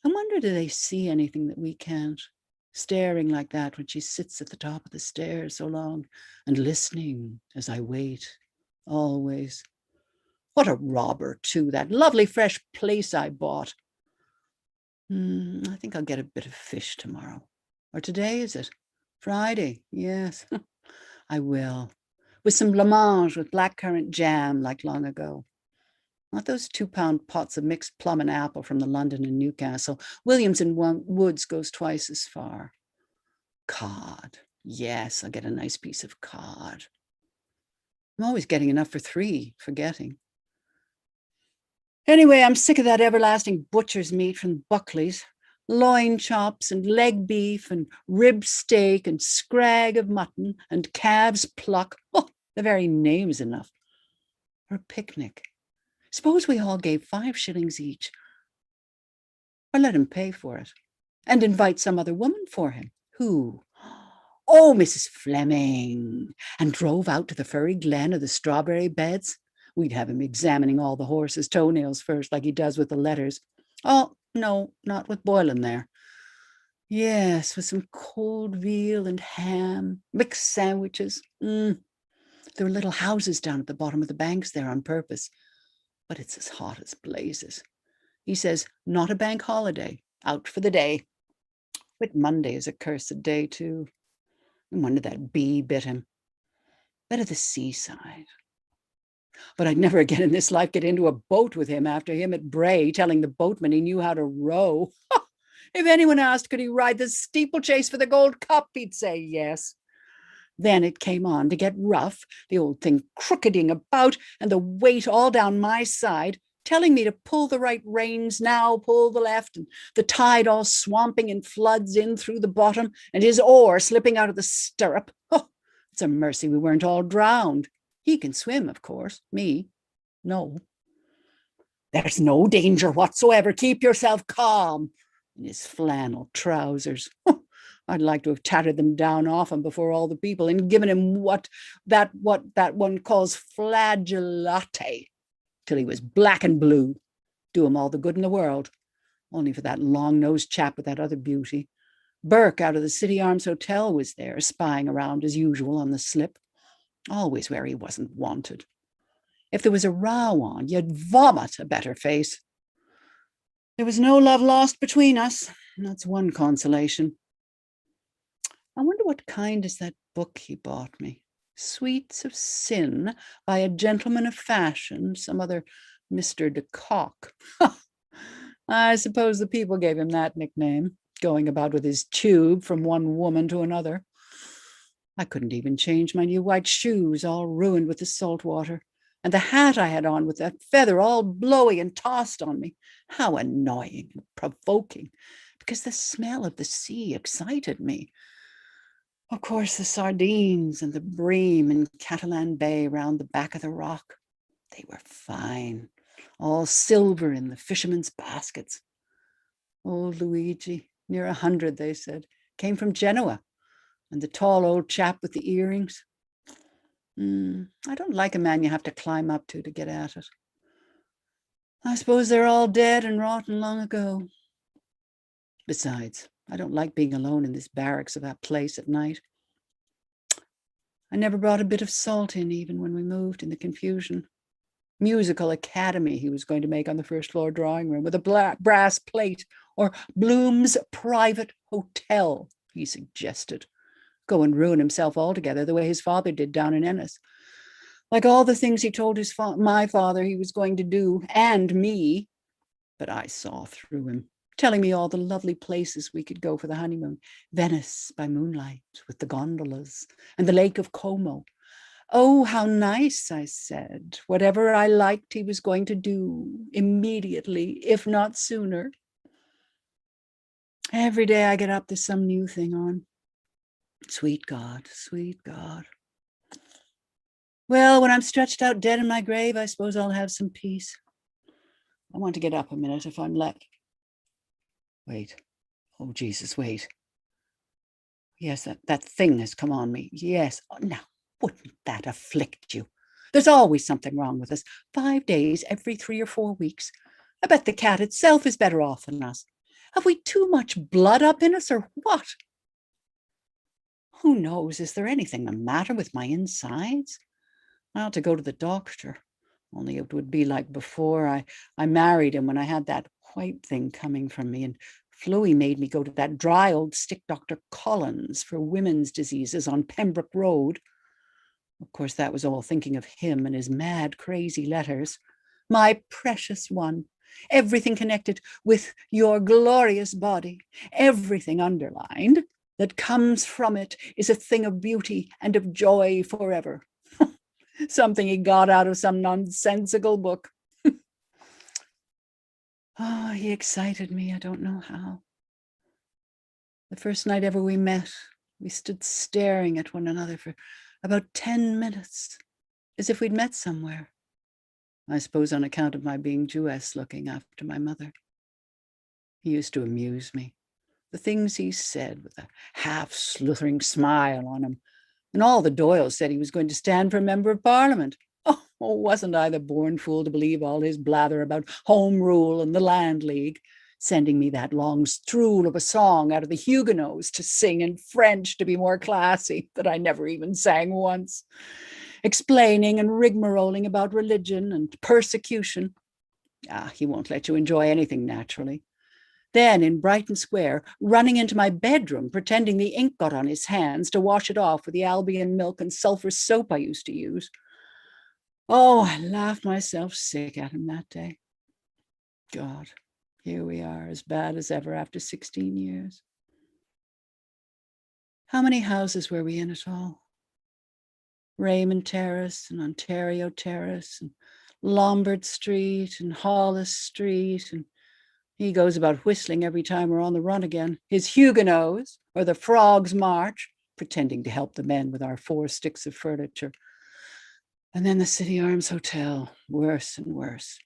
I wonder, do they see anything that we can't? staring like that when she sits at the top of the stairs so long and listening as I wait, always. What a robber, too, that lovely fresh place I bought. I think I'll get a bit of fish tomorrow. Or today, is it? Friday, yes. I will. With some blancmange with blackcurrant jam like long ago. Not those 2-pound pots of mixed plum and apple from the London and Newcastle. Williams and Woods goes twice as far. Cod. Yes, I'll get a nice piece of cod. I'm always getting enough for 3, forgetting. Anyway, I'm sick of that everlasting butcher's meat from Buckley's. Loin chops and leg beef and rib steak and scrag of mutton and calf's pluck. Oh, the very name's enough. Or a picnic. Suppose we all gave 5 shillings each. Or let him pay for it. And invite some other woman for him. Who? Oh, Mrs. Fleming. And drove out to the furry glen of the strawberry beds. We'd have him examining all the horses' toenails first, like he does with the letters. Oh, no, not with Boylan there. Yes, with some cold veal and ham, mixed sandwiches. There were little houses down at the bottom of the banks there on purpose. But it's as hot as blazes. He says, not a bank holiday, out for the day. But Monday is a cursed day, too. No wonder that bee bit him. Better the seaside. But I'd never again in this life get into a boat with him after him at Bray telling the boatman he knew how to row. If anyone asked, could he ride the steeplechase for the Gold Cup, he'd say yes. Then it came on to get rough, the old thing crookeding about and the weight all down my side, telling me to pull the right reins now, pull the left, and the tide all swamping in floods in through the bottom and his oar slipping out of the stirrup. Oh, it's a mercy we weren't all drowned. He can swim, of course. Me, no. There's no danger whatsoever. Keep yourself calm. In his flannel trousers. I'd like to have tattered them down off him before all the people and given him what that one calls flagellate till he was black and blue. Do him all the good in the world. Only for that long-nosed chap with that other beauty. Burke out of the City Arms Hotel was there, spying around as usual on the slip. Always where he wasn't wanted. If there was a row on, you'd vomit a better face. There was no love lost between us. That's one consolation. I wonder what kind is that book he bought me. Sweets of Sin by a gentleman of fashion, some other Mr. de Kock. I suppose the people gave him that nickname, going about with his tube from one woman to another. I couldn't even change my new white shoes, all ruined with the salt water, and the hat I had on with that feather all blowy and tossed on me. How annoying and provoking, because the smell of the sea excited me. Of course, the sardines and the bream in Catalan Bay round the back of the rock, they were fine, all silver in the fishermen's baskets. Old Luigi, near 100, they said, came from Genoa, and the tall old chap with the earrings. I don't like a man you have to climb up to get at it. I suppose they're all dead and rotten long ago. Besides, I don't like being alone in this barracks of that place at night. I never brought a bit of salt in, even when we moved in the confusion. Musical academy he was going to make on the first floor drawing room with a brass plate, or Bloom's private hotel, he suggested. Go and ruin himself altogether the way his father did down in Ennis. Like all the things he told my father he was going to do, and me. But I saw through him, telling me all the lovely places we could go for the honeymoon. Venice by moonlight with the gondolas and the Lake of Como. Oh, how nice, I said. Whatever I liked he was going to do immediately, if not sooner. Every day I get up, there's some new thing on. Sweet God, sweet God. Well, when I'm stretched out dead in my grave, I suppose I'll have some peace. I want to get up a minute if I'm let. Wait. Oh, Jesus, wait. Yes, that thing has come on me. Yes. Oh, now, wouldn't that afflict you? There's always something wrong with us. 5 days every 3 or 4 weeks. I bet the cat itself is better off than us. Have we too much blood up in us or what? Who knows? Is there anything the matter with my insides? I ought to go to the doctor. Only it would be like before I married him, when I had that white thing coming from me, and Fluey made me go to that dry old stick Dr. Collins for women's diseases on Pembroke Road. Of course, that was all thinking of him and his mad, crazy letters. My precious one, everything connected with your glorious body, everything underlined that comes from it is a thing of beauty and of joy forever. Something he got out of some nonsensical book. Oh, he excited me. I don't know how. The first night ever we met, we stood staring at one another for about 10 minutes, as if we'd met somewhere. I suppose on account of my being Jewess looking after my mother. He used to amuse me. The things he said, with a half-slithering smile on him. And all the Doyles said he was going to stand for a member of Parliament. Oh, wasn't I the born fool to believe all his blather about Home Rule and the Land League, sending me that long strool of a song out of the Huguenots to sing in French to be more classy, that I never even sang once, explaining and rigmaroling about religion and persecution. He won't let you enjoy anything naturally. Then in Brighton Square, running into my bedroom, pretending the ink got on his hands to wash it off with the Albion milk and sulphur soap I used to use. Oh, I laughed myself sick at him that day. God, here we are, as bad as ever after 16 years. How many houses were we in at all? Raymond Terrace and Ontario Terrace and Lombard Street and Hollis Street, and he goes about whistling every time we're on the run again. His Huguenots, or the Frogs' March, pretending to help the men with our 4 sticks of furniture. And then the City Arms Hotel, worse and worse.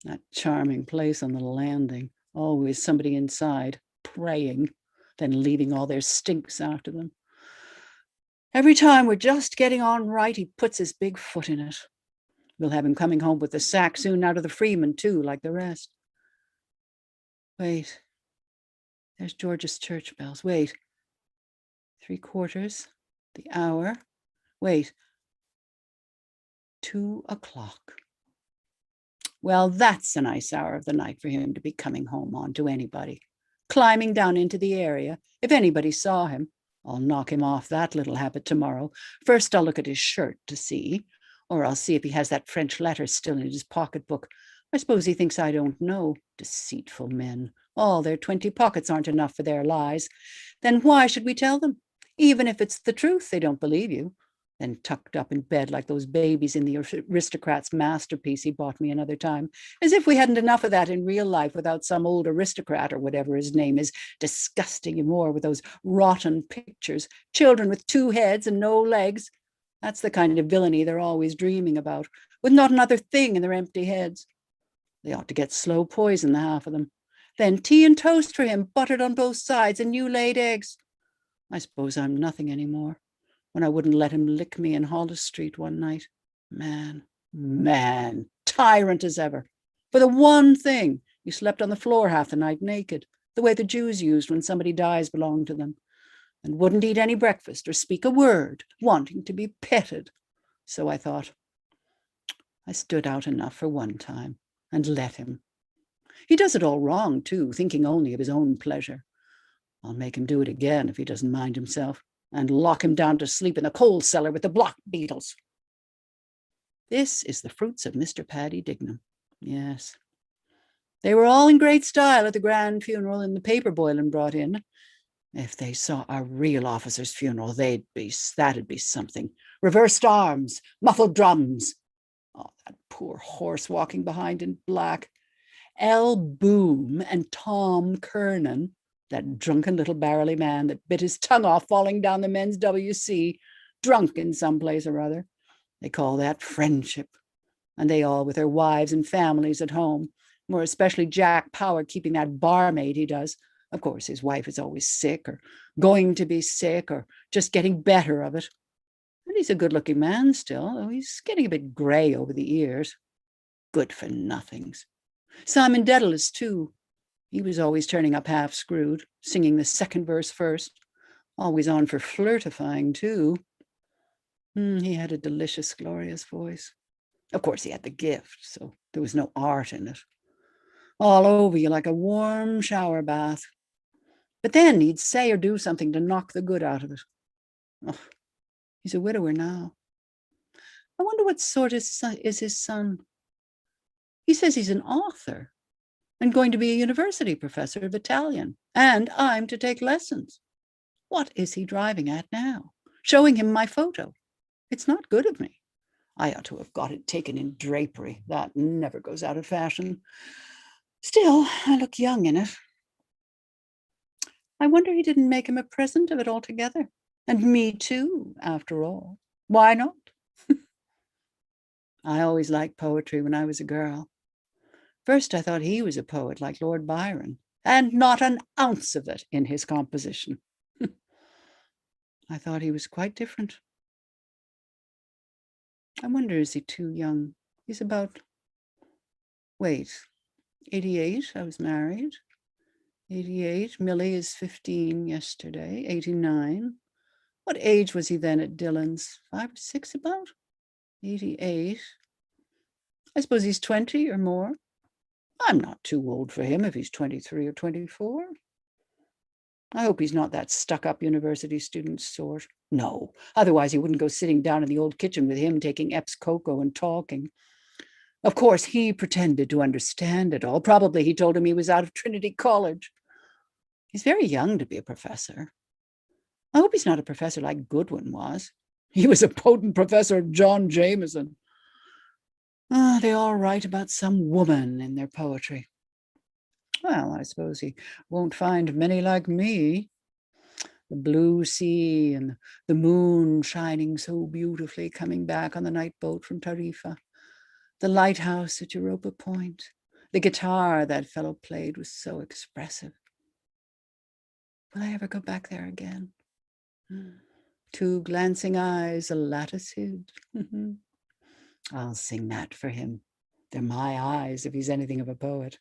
That charming place on the landing, always somebody inside, praying, then leaving all their stinks after them. Every time we're just getting on right, he puts his big foot in it. We'll have him coming home with the sack soon out of the Freeman, too, like the rest. Wait, there's George's church bells. Wait, 3/4, the hour. Wait, 2 o'clock. Well, that's a nice hour of the night for him to be coming home on to anybody. Climbing down into the area. If anybody saw him, I'll knock him off that little habit tomorrow. First, I'll look at his shirt to see, or I'll see if he has that French letter still in his pocketbook. I suppose he thinks I don't know. Deceitful men. All their 20 pockets aren't enough for their lies. Then why should we tell them? Even if it's the truth, they don't believe you. Then tucked up in bed like those babies in the aristocrat's masterpiece he bought me another time, as if we hadn't enough of that in real life without some old aristocrat or whatever his name is disgusting you more with those rotten pictures, children with 2 heads and no legs. That's the kind of villainy they're always dreaming about, with not another thing in their empty heads. They ought to get slow poison, the half of them. Then tea and toast for him, buttered on both sides, and new-laid eggs. I suppose I'm nothing anymore, when I wouldn't let him lick me in Hollis Street one night. Man, tyrant as ever. For the one thing, he slept on the floor half the night naked, the way the Jews used when somebody dies belonged to them, and wouldn't eat any breakfast or speak a word, wanting to be petted. So I thought, I stood out enough for one time, and let him. He does it all wrong, too, thinking only of his own pleasure. I'll make him do it again if he doesn't mind himself, and lock him down to sleep in the coal cellar with the block beetles. This is the fruits of Mr. Paddy Dignam. Yes. They were all in great style at the grand funeral and the paper Boylan brought in. If they saw a real officer's funeral, that'd be something. Reversed arms, muffled drums. Oh, that poor horse walking behind in black. L. Boom and Tom Kernan, that drunken little barrelly man that bit his tongue off falling down the men's WC, drunk in some place or other. They call that friendship. And they all with their wives and families at home, more especially Jack Power keeping that barmaid he does. Of course, his wife is always sick or going to be sick or just getting better of it. And he's a good-looking man still, though he's getting a bit gray over the ears. Good for nothings. Simon Dedalus, too. He was always turning up half-screwed, singing the second verse first. Always on for flirtifying, too. He had a delicious, glorious voice. Of course, he had the gift, so there was no art in it. All over you like a warm shower bath. But then he'd say or do something to knock the good out of it. Oh, he's a widower now. I wonder what sort is his son. He says he's an author and going to be a university professor of Italian, and I'm to take lessons. What is he driving at now? Showing him my photo. It's not good of me. I ought to have got it taken in drapery. That never goes out of fashion. Still, I look young in it. I wonder he didn't make him a present of it altogether. And me too, after all. Why not? I always liked poetry when I was a girl. First, I thought he was a poet like Lord Byron, and not an ounce of it in his composition. I thought he was quite different. I wonder, is he too young? He's about, 88, I was married. 88, Millie is 15 yesterday, 89. What age was he then at Dillon's? 5 or 6 about? 88. I suppose he's 20 or more. I'm not too old for him if he's 23 or 24. I hope he's not that stuck-up university student sort. No, otherwise he wouldn't go sitting down in the old kitchen with him taking Epps cocoa and talking. Of course, he pretended to understand it all. Probably he told him he was out of Trinity College. He's very young to be a professor. I hope he's not a professor like Goodwin was. He was a potent professor of John Jameson. They all write about some woman in their poetry. Well, I suppose he won't find many like me. The blue sea and the moon shining so beautifully coming back on the night boat from Tarifa. The lighthouse at Europa Point. The guitar that fellow played was so expressive. Will I ever go back there again? 2 glancing eyes, a lattice hid. I'll sing that for him. They're my eyes if he's anything of a poet.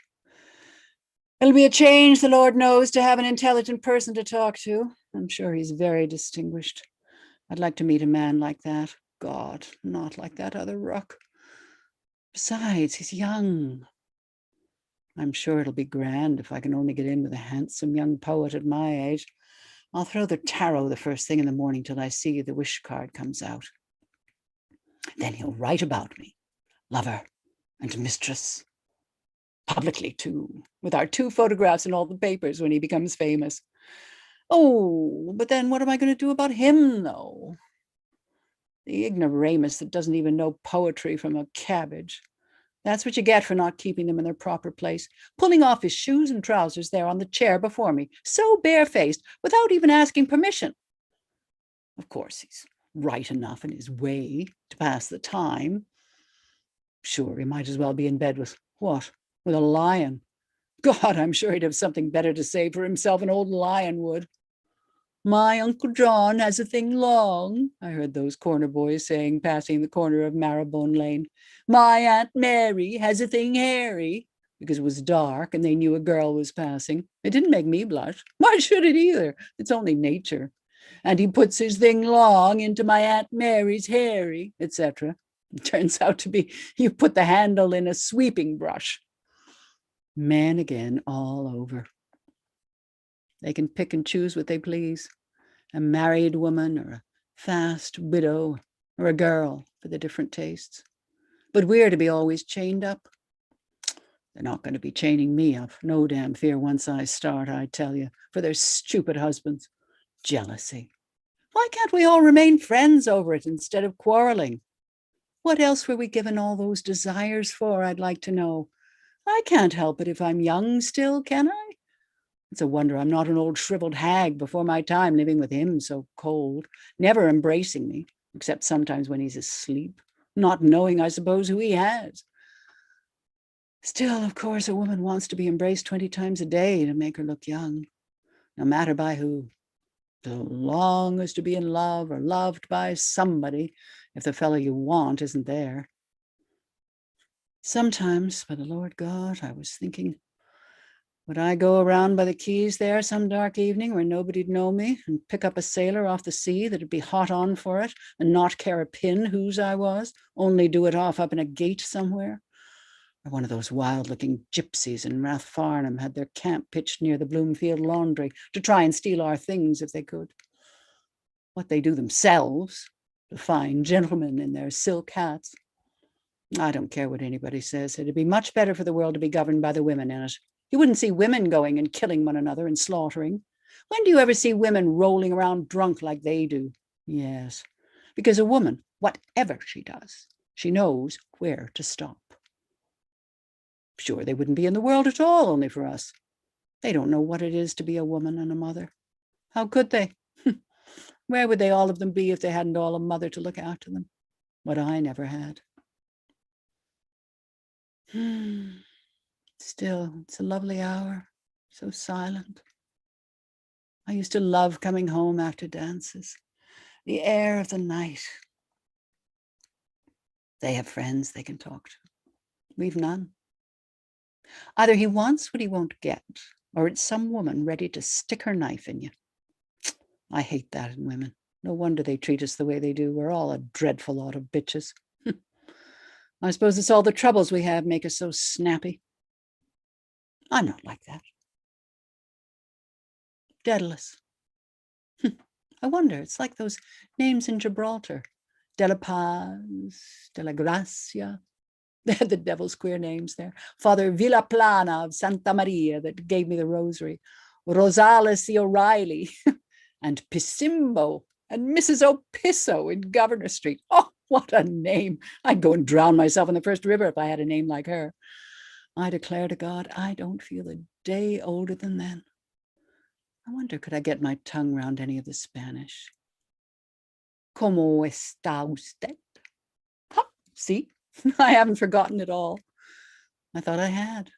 It'll be a change, the Lord knows, to have an intelligent person to talk to. I'm sure he's very distinguished. I'd like to meet a man like that. God, not like that other ruck. Besides, he's young. I'm sure it'll be grand if I can only get in with a handsome young poet at my age. I'll throw the tarot the first thing in the morning till I see the wish card comes out. Then he'll write about me, lover and mistress. Publicly, too, with our 2 photographs in all the papers when he becomes famous. Oh, but then what am I going to do about him, though? The ignoramus that doesn't even know poetry from a cabbage. That's what you get for not keeping them in their proper place. Pulling off his shoes and trousers there on the chair before me, so barefaced, without even asking permission. Of course, he's right enough in his way to pass the time. Sure, he might as well be in bed with what? With a lion. God, I'm sure he'd have something better to say for himself, an old lion would. My Uncle John has a thing long, I heard those corner boys saying, passing the corner of Marrowbone Lane. My Aunt Mary has a thing hairy, because it was dark and they knew a girl was passing. It didn't make me blush. Why should it either? It's only nature. And he puts his thing long into my Aunt Mary's hairy, etc. It turns out to be you put the handle in a sweeping brush. Men again all over. They can pick and choose what they please. A married woman or a fast widow or a girl for the different tastes. But we're to be always chained up. They're not going to be chaining me up. No damn fear once I start, I tell you, for their stupid husbands. Jealousy. Why can't we all remain friends over it instead of quarreling? What else were we given all those desires for, I'd like to know? I can't help it if I'm young still, can I? It's a wonder I'm not an old shriveled hag before my time living with him so cold, never embracing me, except sometimes when he's asleep, not knowing, I suppose, who he has. Still, of course, a woman wants to be embraced 20 times a day to make her look young, no matter by who. So long as to be in love or loved by somebody, if the fellow you want isn't there. Sometimes, by the Lord God, I was thinking, Would I go around by the quays there some dark evening where nobody'd know me and pick up a sailor off the sea that'd be hot on for it and not care a pin whose I was, only do it off up in a gate somewhere? Or one of those wild-looking gypsies in Rathfarnham had their camp pitched near the Bloomfield laundry to try and steal our things if they could. What they do themselves, the fine gentlemen in their silk hats. I don't care what anybody says. It'd be much better for the world to be governed by the women in it. You wouldn't see women going and killing one another and slaughtering. When do you ever see women rolling around drunk like they do? Yes, because a woman, whatever she does, she knows where to stop. Sure, they wouldn't be in the world at all only for us. They don't know what it is to be a woman and a mother. How could they? Where would they all of them be if they hadn't all a mother to look after them? What I never had. Still, it's a lovely hour, so silent. I used to love coming home after dances, the air of the night. They have friends they can talk to. We've none. Either he wants what he won't get, or it's some woman ready to stick her knife in you. I hate that in women. No wonder they treat us the way they do. We're all a dreadful lot of bitches. I suppose it's all the troubles we have make us so snappy. I'm not like that. Daedalus. I wonder, it's like those names in Gibraltar. De la Paz, De la Gracia. They had the devil's queer names there. Father Villaplana of Santa Maria that gave me the rosary. Rosales the O'Reilly. And Pissimbo and Mrs. Opisso in Governor Street. Oh, what a name. I'd go and drown myself in the first river if I had a name like her. I declare to God, I don't feel a day older than then. I wonder, could I get my tongue round any of the Spanish? ¿Cómo está usted? Ha, see, I haven't forgotten it all. I thought I had.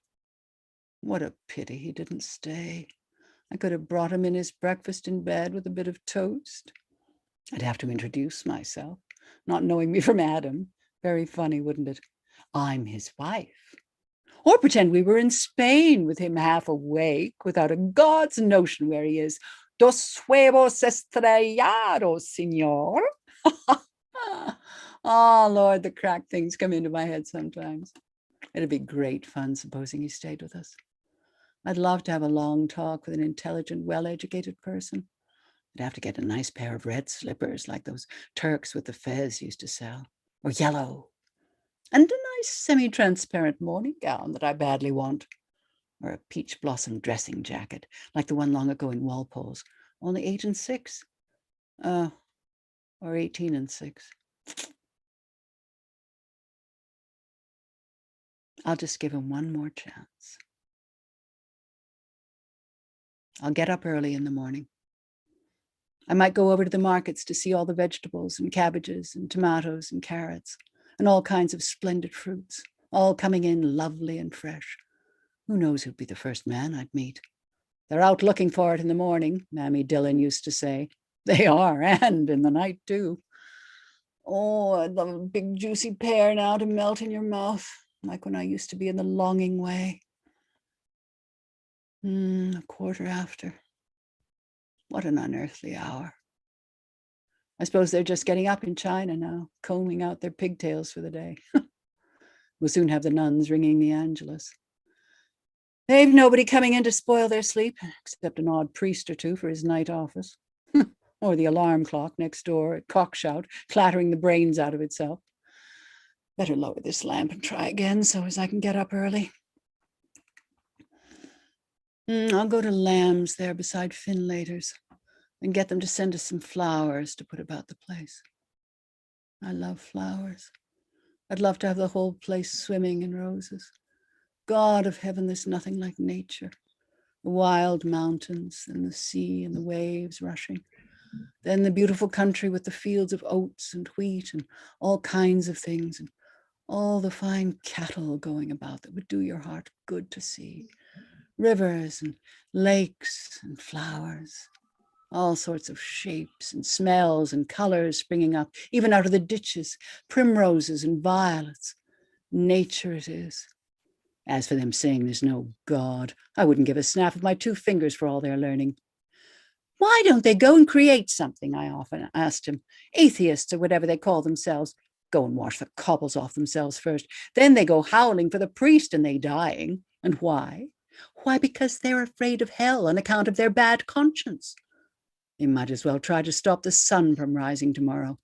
What a pity he didn't stay. I could have brought him in his breakfast in bed with a bit of toast. I'd have to introduce myself, not knowing me from Adam. Very funny, wouldn't it? I'm his wife. Or pretend we were in Spain with him half awake, without a God's notion where he is. Dos huevos estrellados, señor. Oh, Lord, the crack things come into my head sometimes. It'd be great fun, supposing he stayed with us. I'd love to have a long talk with an intelligent, well-educated person. I'd have to get a nice pair of red slippers like those Turks with the fez used to sell, or yellow, and a nice semi-transparent morning gown that I badly want, or a peach blossom dressing jacket like the one long ago in Walpole's, only 8 and 6, or 18 and 6. I'll just give him one more chance. I'll get up early in the morning. I might go over to the markets to see all the vegetables and cabbages and tomatoes and carrots and all kinds of splendid fruits, all coming in lovely and fresh. Who knows who'd be the first man I'd meet? They're out looking for it in the morning, Mammy Dillon used to say. They are, and in the night too. Oh, I'd love a big juicy pear now to melt in your mouth, like when I used to be in the longing way. 1:15. What an unearthly hour. I suppose they're just getting up in China now, combing out their pigtails for the day. We'll soon have the nuns ringing the Angelus. They've nobody coming in to spoil their sleep, except an odd priest or two for his night office. Or the alarm clock next door at cockshout, clattering the brains out of itself. Better lower this lamp and try again so as I can get up early. I'll go to Lamb's there beside Finlater's and get them to send us some flowers to put about the place. I love flowers. I'd love to have the whole place swimming in roses. God of heaven, there's nothing like nature. The wild mountains and the sea and the waves rushing. Then the beautiful country with the fields of oats and wheat and all kinds of things, and all the fine cattle going about that would do your heart good to see. Rivers and lakes and flowers, all sorts of shapes and smells and colors springing up, even out of the ditches, primroses and violets. Nature it is. As for them saying there's no God, I wouldn't give a snap of my 2 fingers for all their learning. Why don't they go and create something? I often asked him. Atheists or whatever they call themselves. Go and wash the cobbles off themselves first. Then they go howling for the priest and they dying. And why? Why, because they're afraid of hell on account of their bad conscience. They might as well try to stop the sun from rising tomorrow.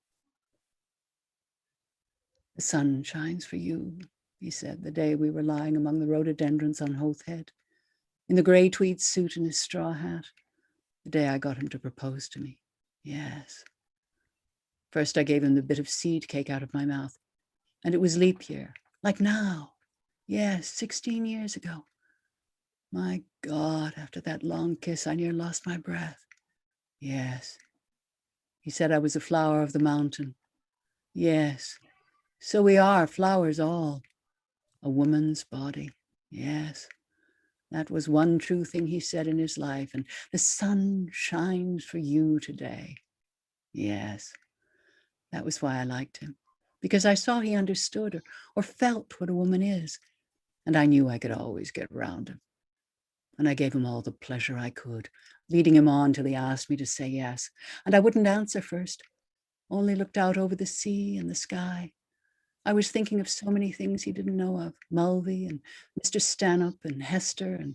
The sun shines for you, he said, the day we were lying among the rhododendrons on Hoath Head, in the grey tweed suit and his straw hat, the day I got him to propose to me. Yes. First I gave him the bit of seed cake out of my mouth, and it was leap year, like now. Yes, 16 years ago. My God, after that long kiss, I near lost my breath. Yes. He said I was a flower of the mountain. Yes. So we are flowers all. A woman's body. Yes. That was one true thing he said in his life. And the sun shines for you today. Yes. That was why I liked him. Because I saw he understood or felt what a woman is. And I knew I could always get round him. And I gave him all the pleasure I could, leading him on till he asked me to say yes. And I wouldn't answer first, only looked out over the sea and the sky. I was thinking of so many things he didn't know of, Mulvey and Mr. Stanhope and Hester and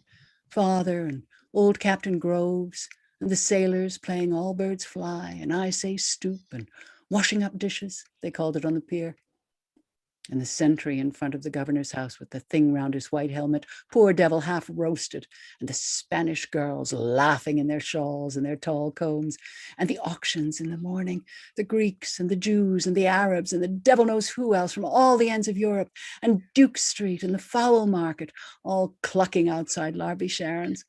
father and old Captain Groves and the sailors playing All Birds Fly and I Say Stoop and washing up dishes, they called it on the pier. And the sentry in front of the governor's house with the thing round his white helmet, poor devil half roasted, and the Spanish girls laughing in their shawls and their tall combs, and the auctions in the morning, the Greeks and the Jews and the Arabs and the devil knows who else from all the ends of Europe, and Duke Street and the fowl market, all clucking outside Larby Sharon's,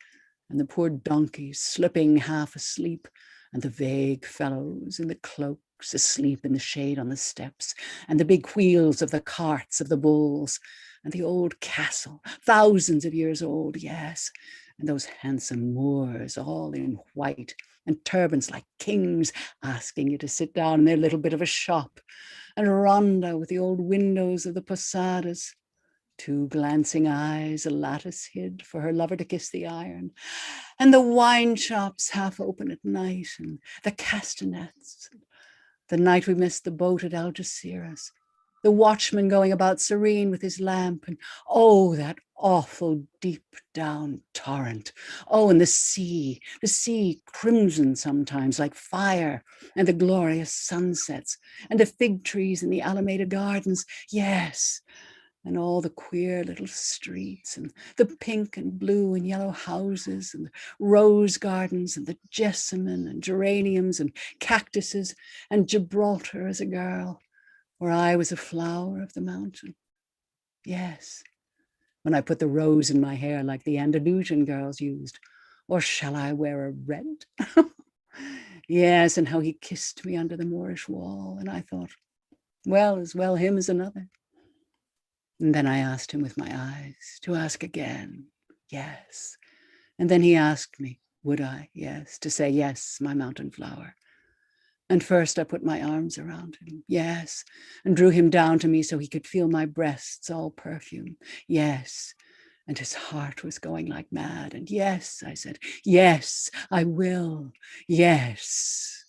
and the poor donkeys slipping half asleep, and the vague fellows in the cloaks asleep in the shade on the steps, and the big wheels of the carts of the bulls, and the old castle, thousands of years old, yes, and those handsome Moors all in white, and turbans like kings asking you to sit down in their little bit of a shop, and Rhonda with the old windows of the posadas, 2 glancing eyes a lattice hid for her lover to kiss the iron, and the wine shops half open at night, and the castanets, the night we missed the boat at Algeciras, the watchman going about serene with his lamp, and oh, that awful deep down torrent. Oh, and the sea crimson sometimes like fire, and the glorious sunsets, and the fig trees in the Alameda Gardens, yes, and all the queer little streets, and the pink and blue and yellow houses, and the rose gardens, and the jessamine and geraniums and cactuses, and Gibraltar as a girl, where I was a flower of the mountain. Yes, when I put the rose in my hair like the Andalusian girls used, or shall I wear a red? Yes, and how he kissed me under the Moorish wall, and I thought, well, as well him as another. And then I asked him with my eyes to ask again, yes. And then he asked me, would I, yes, to say, yes, my mountain flower. And first I put my arms around him, yes, and drew him down to me so he could feel my breasts all perfume, yes. And his heart was going like mad. And yes, I said, yes, I will, yes.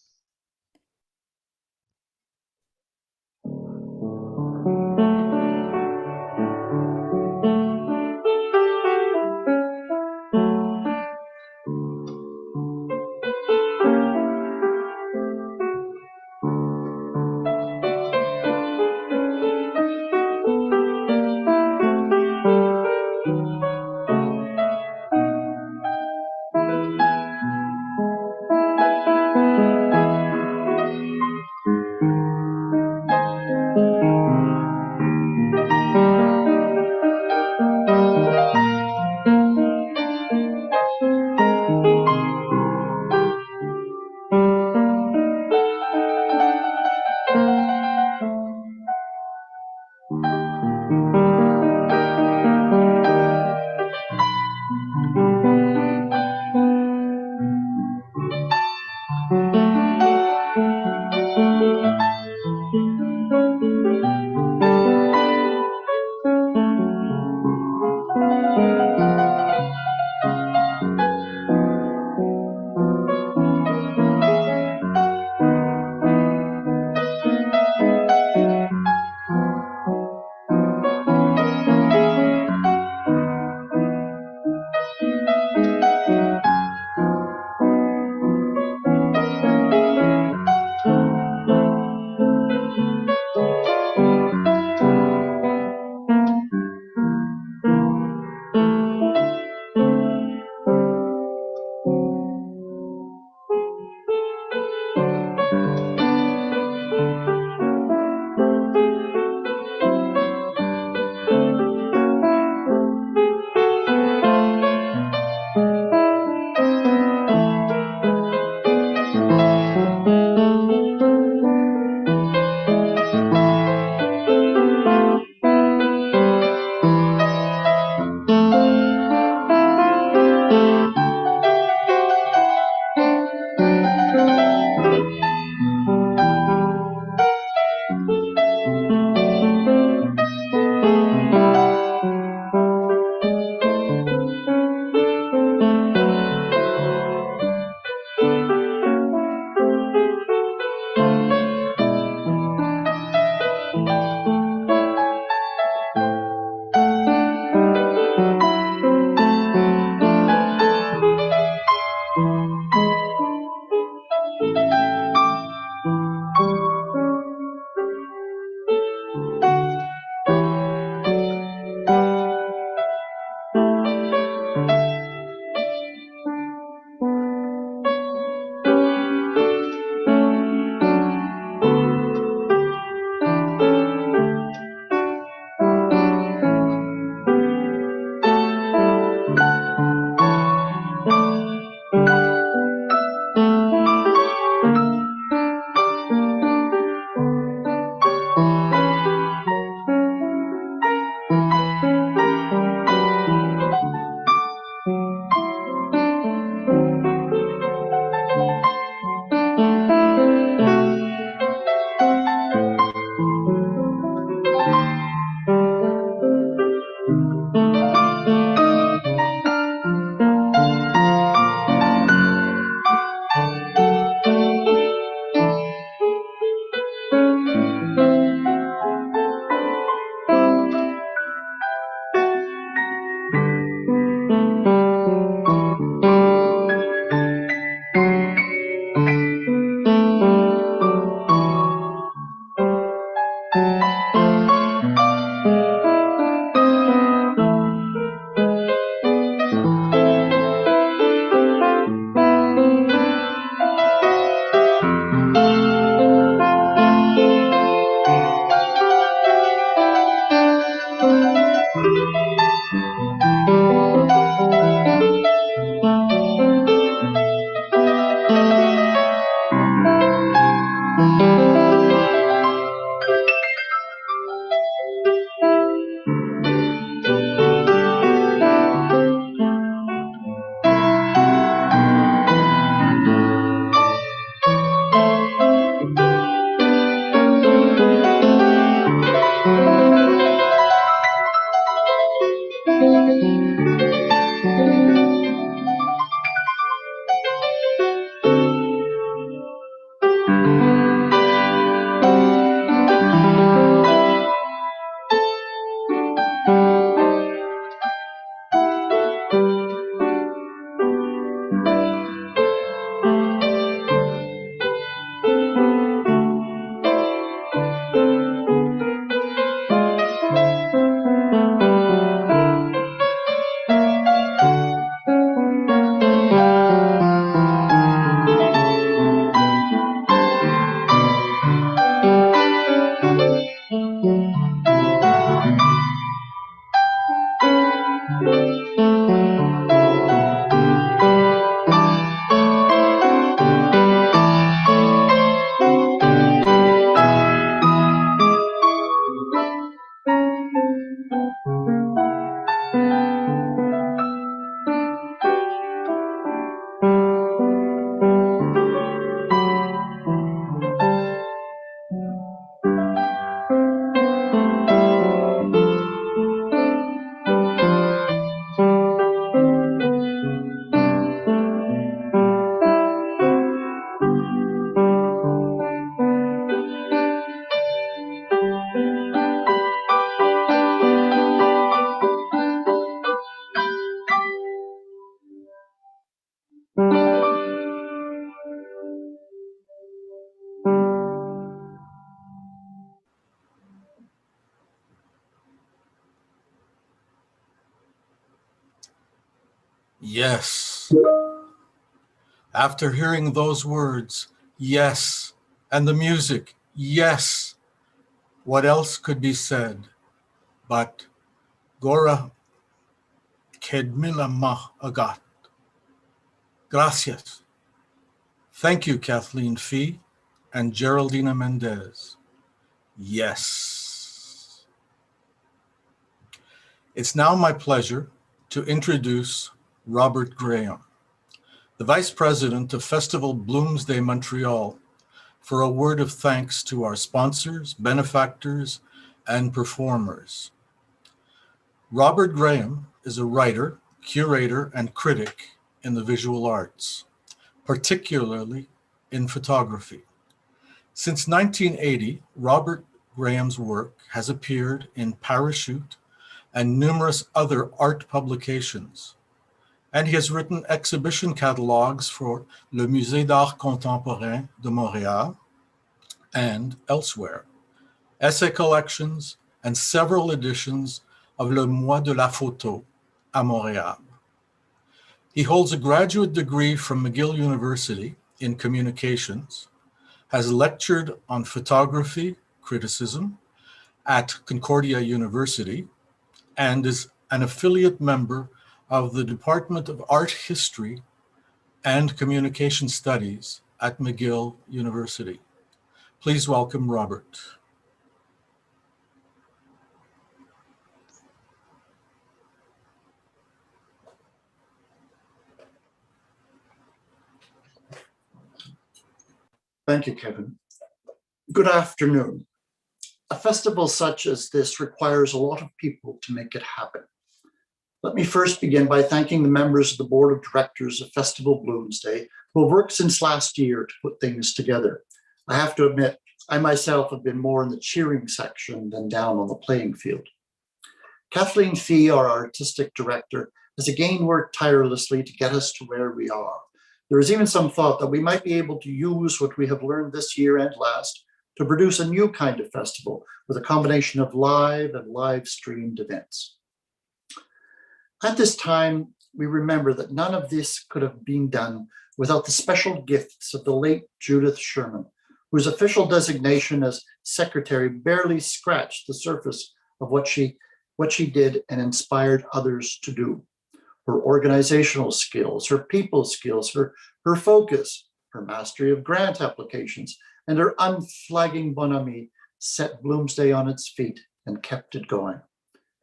Yes. After hearing those words, yes, and the music, yes, what else could be said but Gora Kedmila Ma Agat. Gracias. Thank you, Kathleen Fee and Geraldina Mendez. Yes. It's now my pleasure to introduce Robert Graham, the Vice President of Festival Bloomsday Montreal, for a word of thanks to our sponsors, benefactors, and performers. Robert Graham is a writer, curator, and critic in the visual arts, particularly in photography. Since 1980, Robert Graham's work has appeared in Parachute and numerous other art publications, and he has written exhibition catalogues for le Musée d'Art Contemporain de Montréal and elsewhere, essay collections, and several editions of Le Mois de la Photo à Montréal. He holds a graduate degree from McGill University in communications, has lectured on photography criticism at Concordia University, and is an affiliate member of the Department of Art History and Communication Studies at McGill University. Please welcome Robert. Thank you, Kevin. Good afternoon. A festival such as this requires a lot of people to make it happen. Let me first begin by thanking the members of the Board of Directors of Festival Bloomsday, who have worked since last year to put things together. I have to admit, I myself have been more in the cheering section than down on the playing field. Kathleen Fee, our artistic director, has again worked tirelessly to get us to where we are. There is even some thought that we might be able to use what we have learned this year and last to produce a new kind of festival with a combination of live and live streamed events. At this time, we remember that none of this could have been done without the special gifts of the late Judith Sherman, whose official designation as secretary barely scratched the surface of what she what she did and inspired others to do. Her organizational skills, her people skills, her focus, her mastery of grant applications, and her unflagging bonhomie set Bloomsday on its feet and kept it going.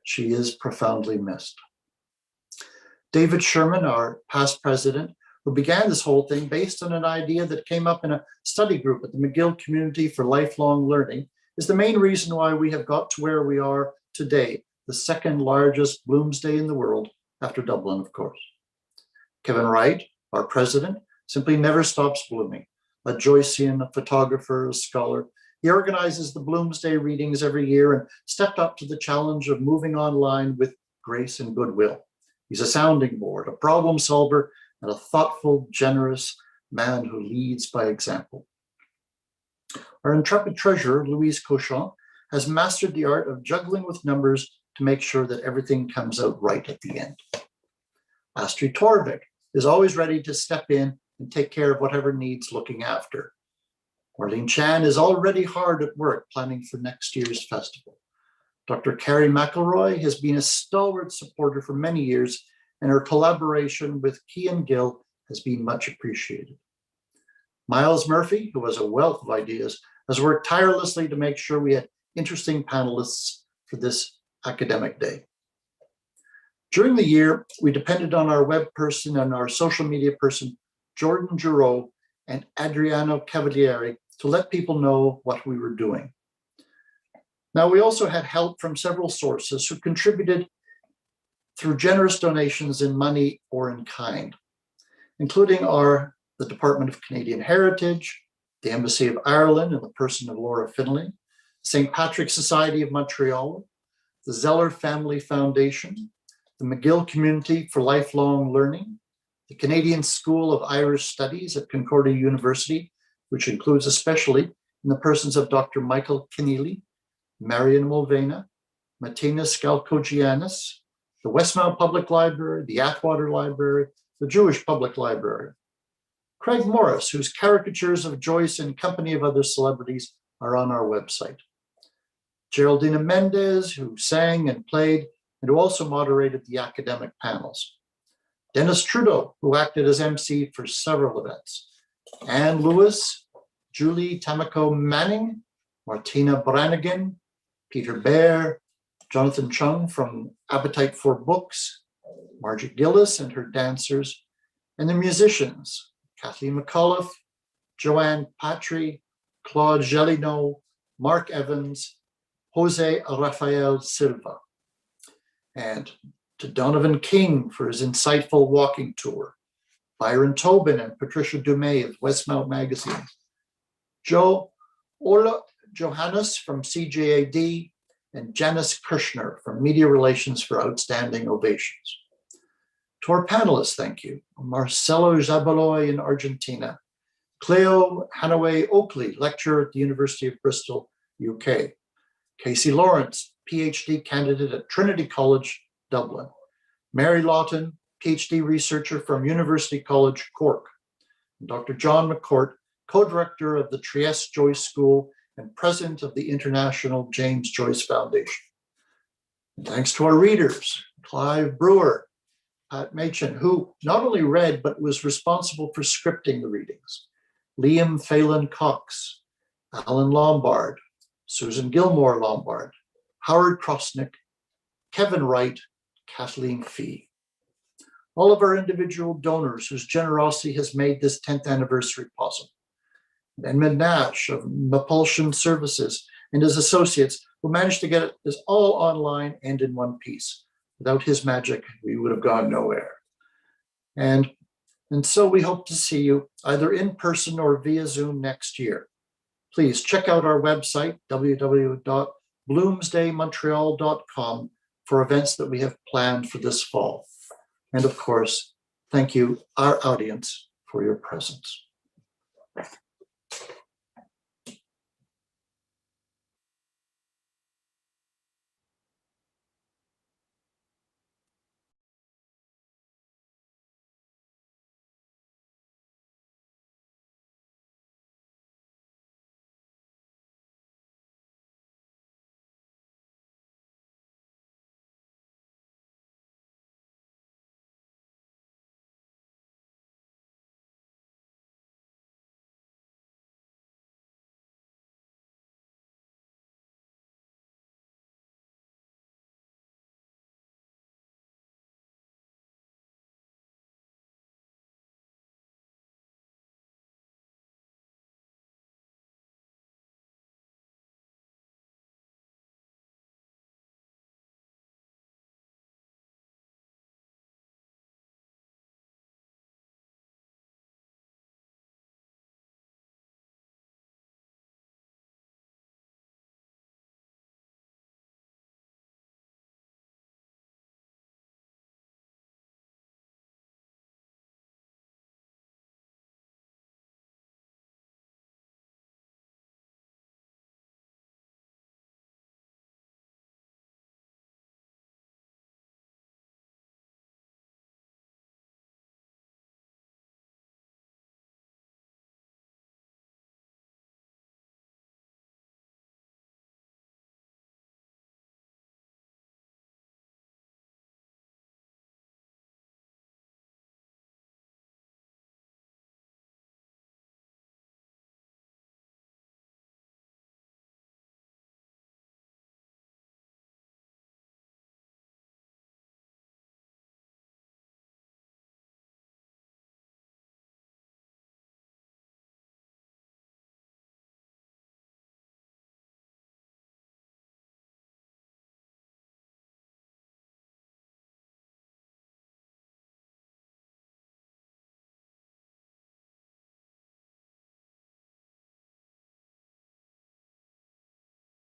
She is profoundly missed. David Sherman, our past president, who began this whole thing based on an idea that came up in a study group at the McGill Community for Lifelong Learning, is the main reason why we have got to where we are today, the second largest Bloomsday in the world, after Dublin, of course. Kevin Wright, our president, simply never stops blooming. A Joycean, a photographer, a scholar. He organizes the Bloomsday readings every year and stepped up to the challenge of moving online with grace and goodwill. He's a sounding board, a problem solver, and a thoughtful, generous man who leads by example. Our intrepid treasurer, Louise Cochon, has mastered the art of juggling with numbers to make sure that everything comes out right at the end. Astrid Torvik is always ready to step in and take care of whatever needs looking after. Marlene Chan is already hard at work planning for next year's festival. Dr. Carrie McElroy has been a stalwart supporter for many years, and her collaboration with Cian Gill has been much appreciated. Miles Murphy, who has a wealth of ideas, has worked tirelessly to make sure we had interesting panelists for this academic day. During the year, we depended on our web person and our social media person, Jordan Giroux and Adriano Cavalieri, to let people know what we were doing. Now, we also had help from several sources who contributed through generous donations in money or in kind, including the Department of Canadian Heritage, the Embassy of Ireland in the person of Laura Finlay, St. Patrick's Society of Montreal, the Zeller Family Foundation, the McGill Community for Lifelong Learning, the Canadian School of Irish Studies at Concordia University, which includes especially in the persons of Dr. Michael Keneally, Marian Mulvena, Martina Skalkogiannis, the Westmount Public Library, the Atwater Library, the Jewish Public Library. Craig Morris, whose caricatures of Joyce and company of other celebrities are on our website. Geraldina Mendez, who sang and played and who also moderated the academic panels. Dennis Trudeau, who acted as MC for several events. Anne Lewis, Julie Tamako Manning, Martina Brannigan, Peter Baer, Jonathan Chung from Appetite for Books, Margaret Gillis and her dancers, and the musicians, Kathleen McAuliffe, Joanne Patry, Claude Gelino, Mark Evans, Jose Rafael Silva, and to Donovan King for his insightful walking tour, Byron Tobin and Patricia Dumais of Westmount Magazine, Ola Johannes from CJAD, and Janice Kirshner from Media Relations for outstanding ovations. To our panelists, thank you. Marcelo Zabaloy in Argentina, Cleo Hanaway Oakley, lecturer at the University of Bristol, UK, Casey Lawrence, PhD candidate at Trinity College, Dublin, Mary Lawton, PhD researcher from University College, Cork, and Dr. John McCourt, co-director of the Trieste Joyce School and president of the International James Joyce Foundation. And thanks to our readers, Clive Brewer, Pat Machin, who not only read, but was responsible for scripting the readings, Liam Phelan Cox, Alan Lombard, Susan Gilmore Lombard, Howard Krosnick, Kevin Wright, Kathleen Fee. All of our individual donors whose generosity has made this 10th anniversary possible. Edmund Nash of Mapulsion Services and his associates who managed to get this all online and in one piece. Without his magic, we would have gone nowhere. And so we hope to see you either in person or via Zoom next year. Please check out our website, www.bloomsdaymontreal.com, for events that we have planned for this fall. And of course, thank you, our audience, for your presence.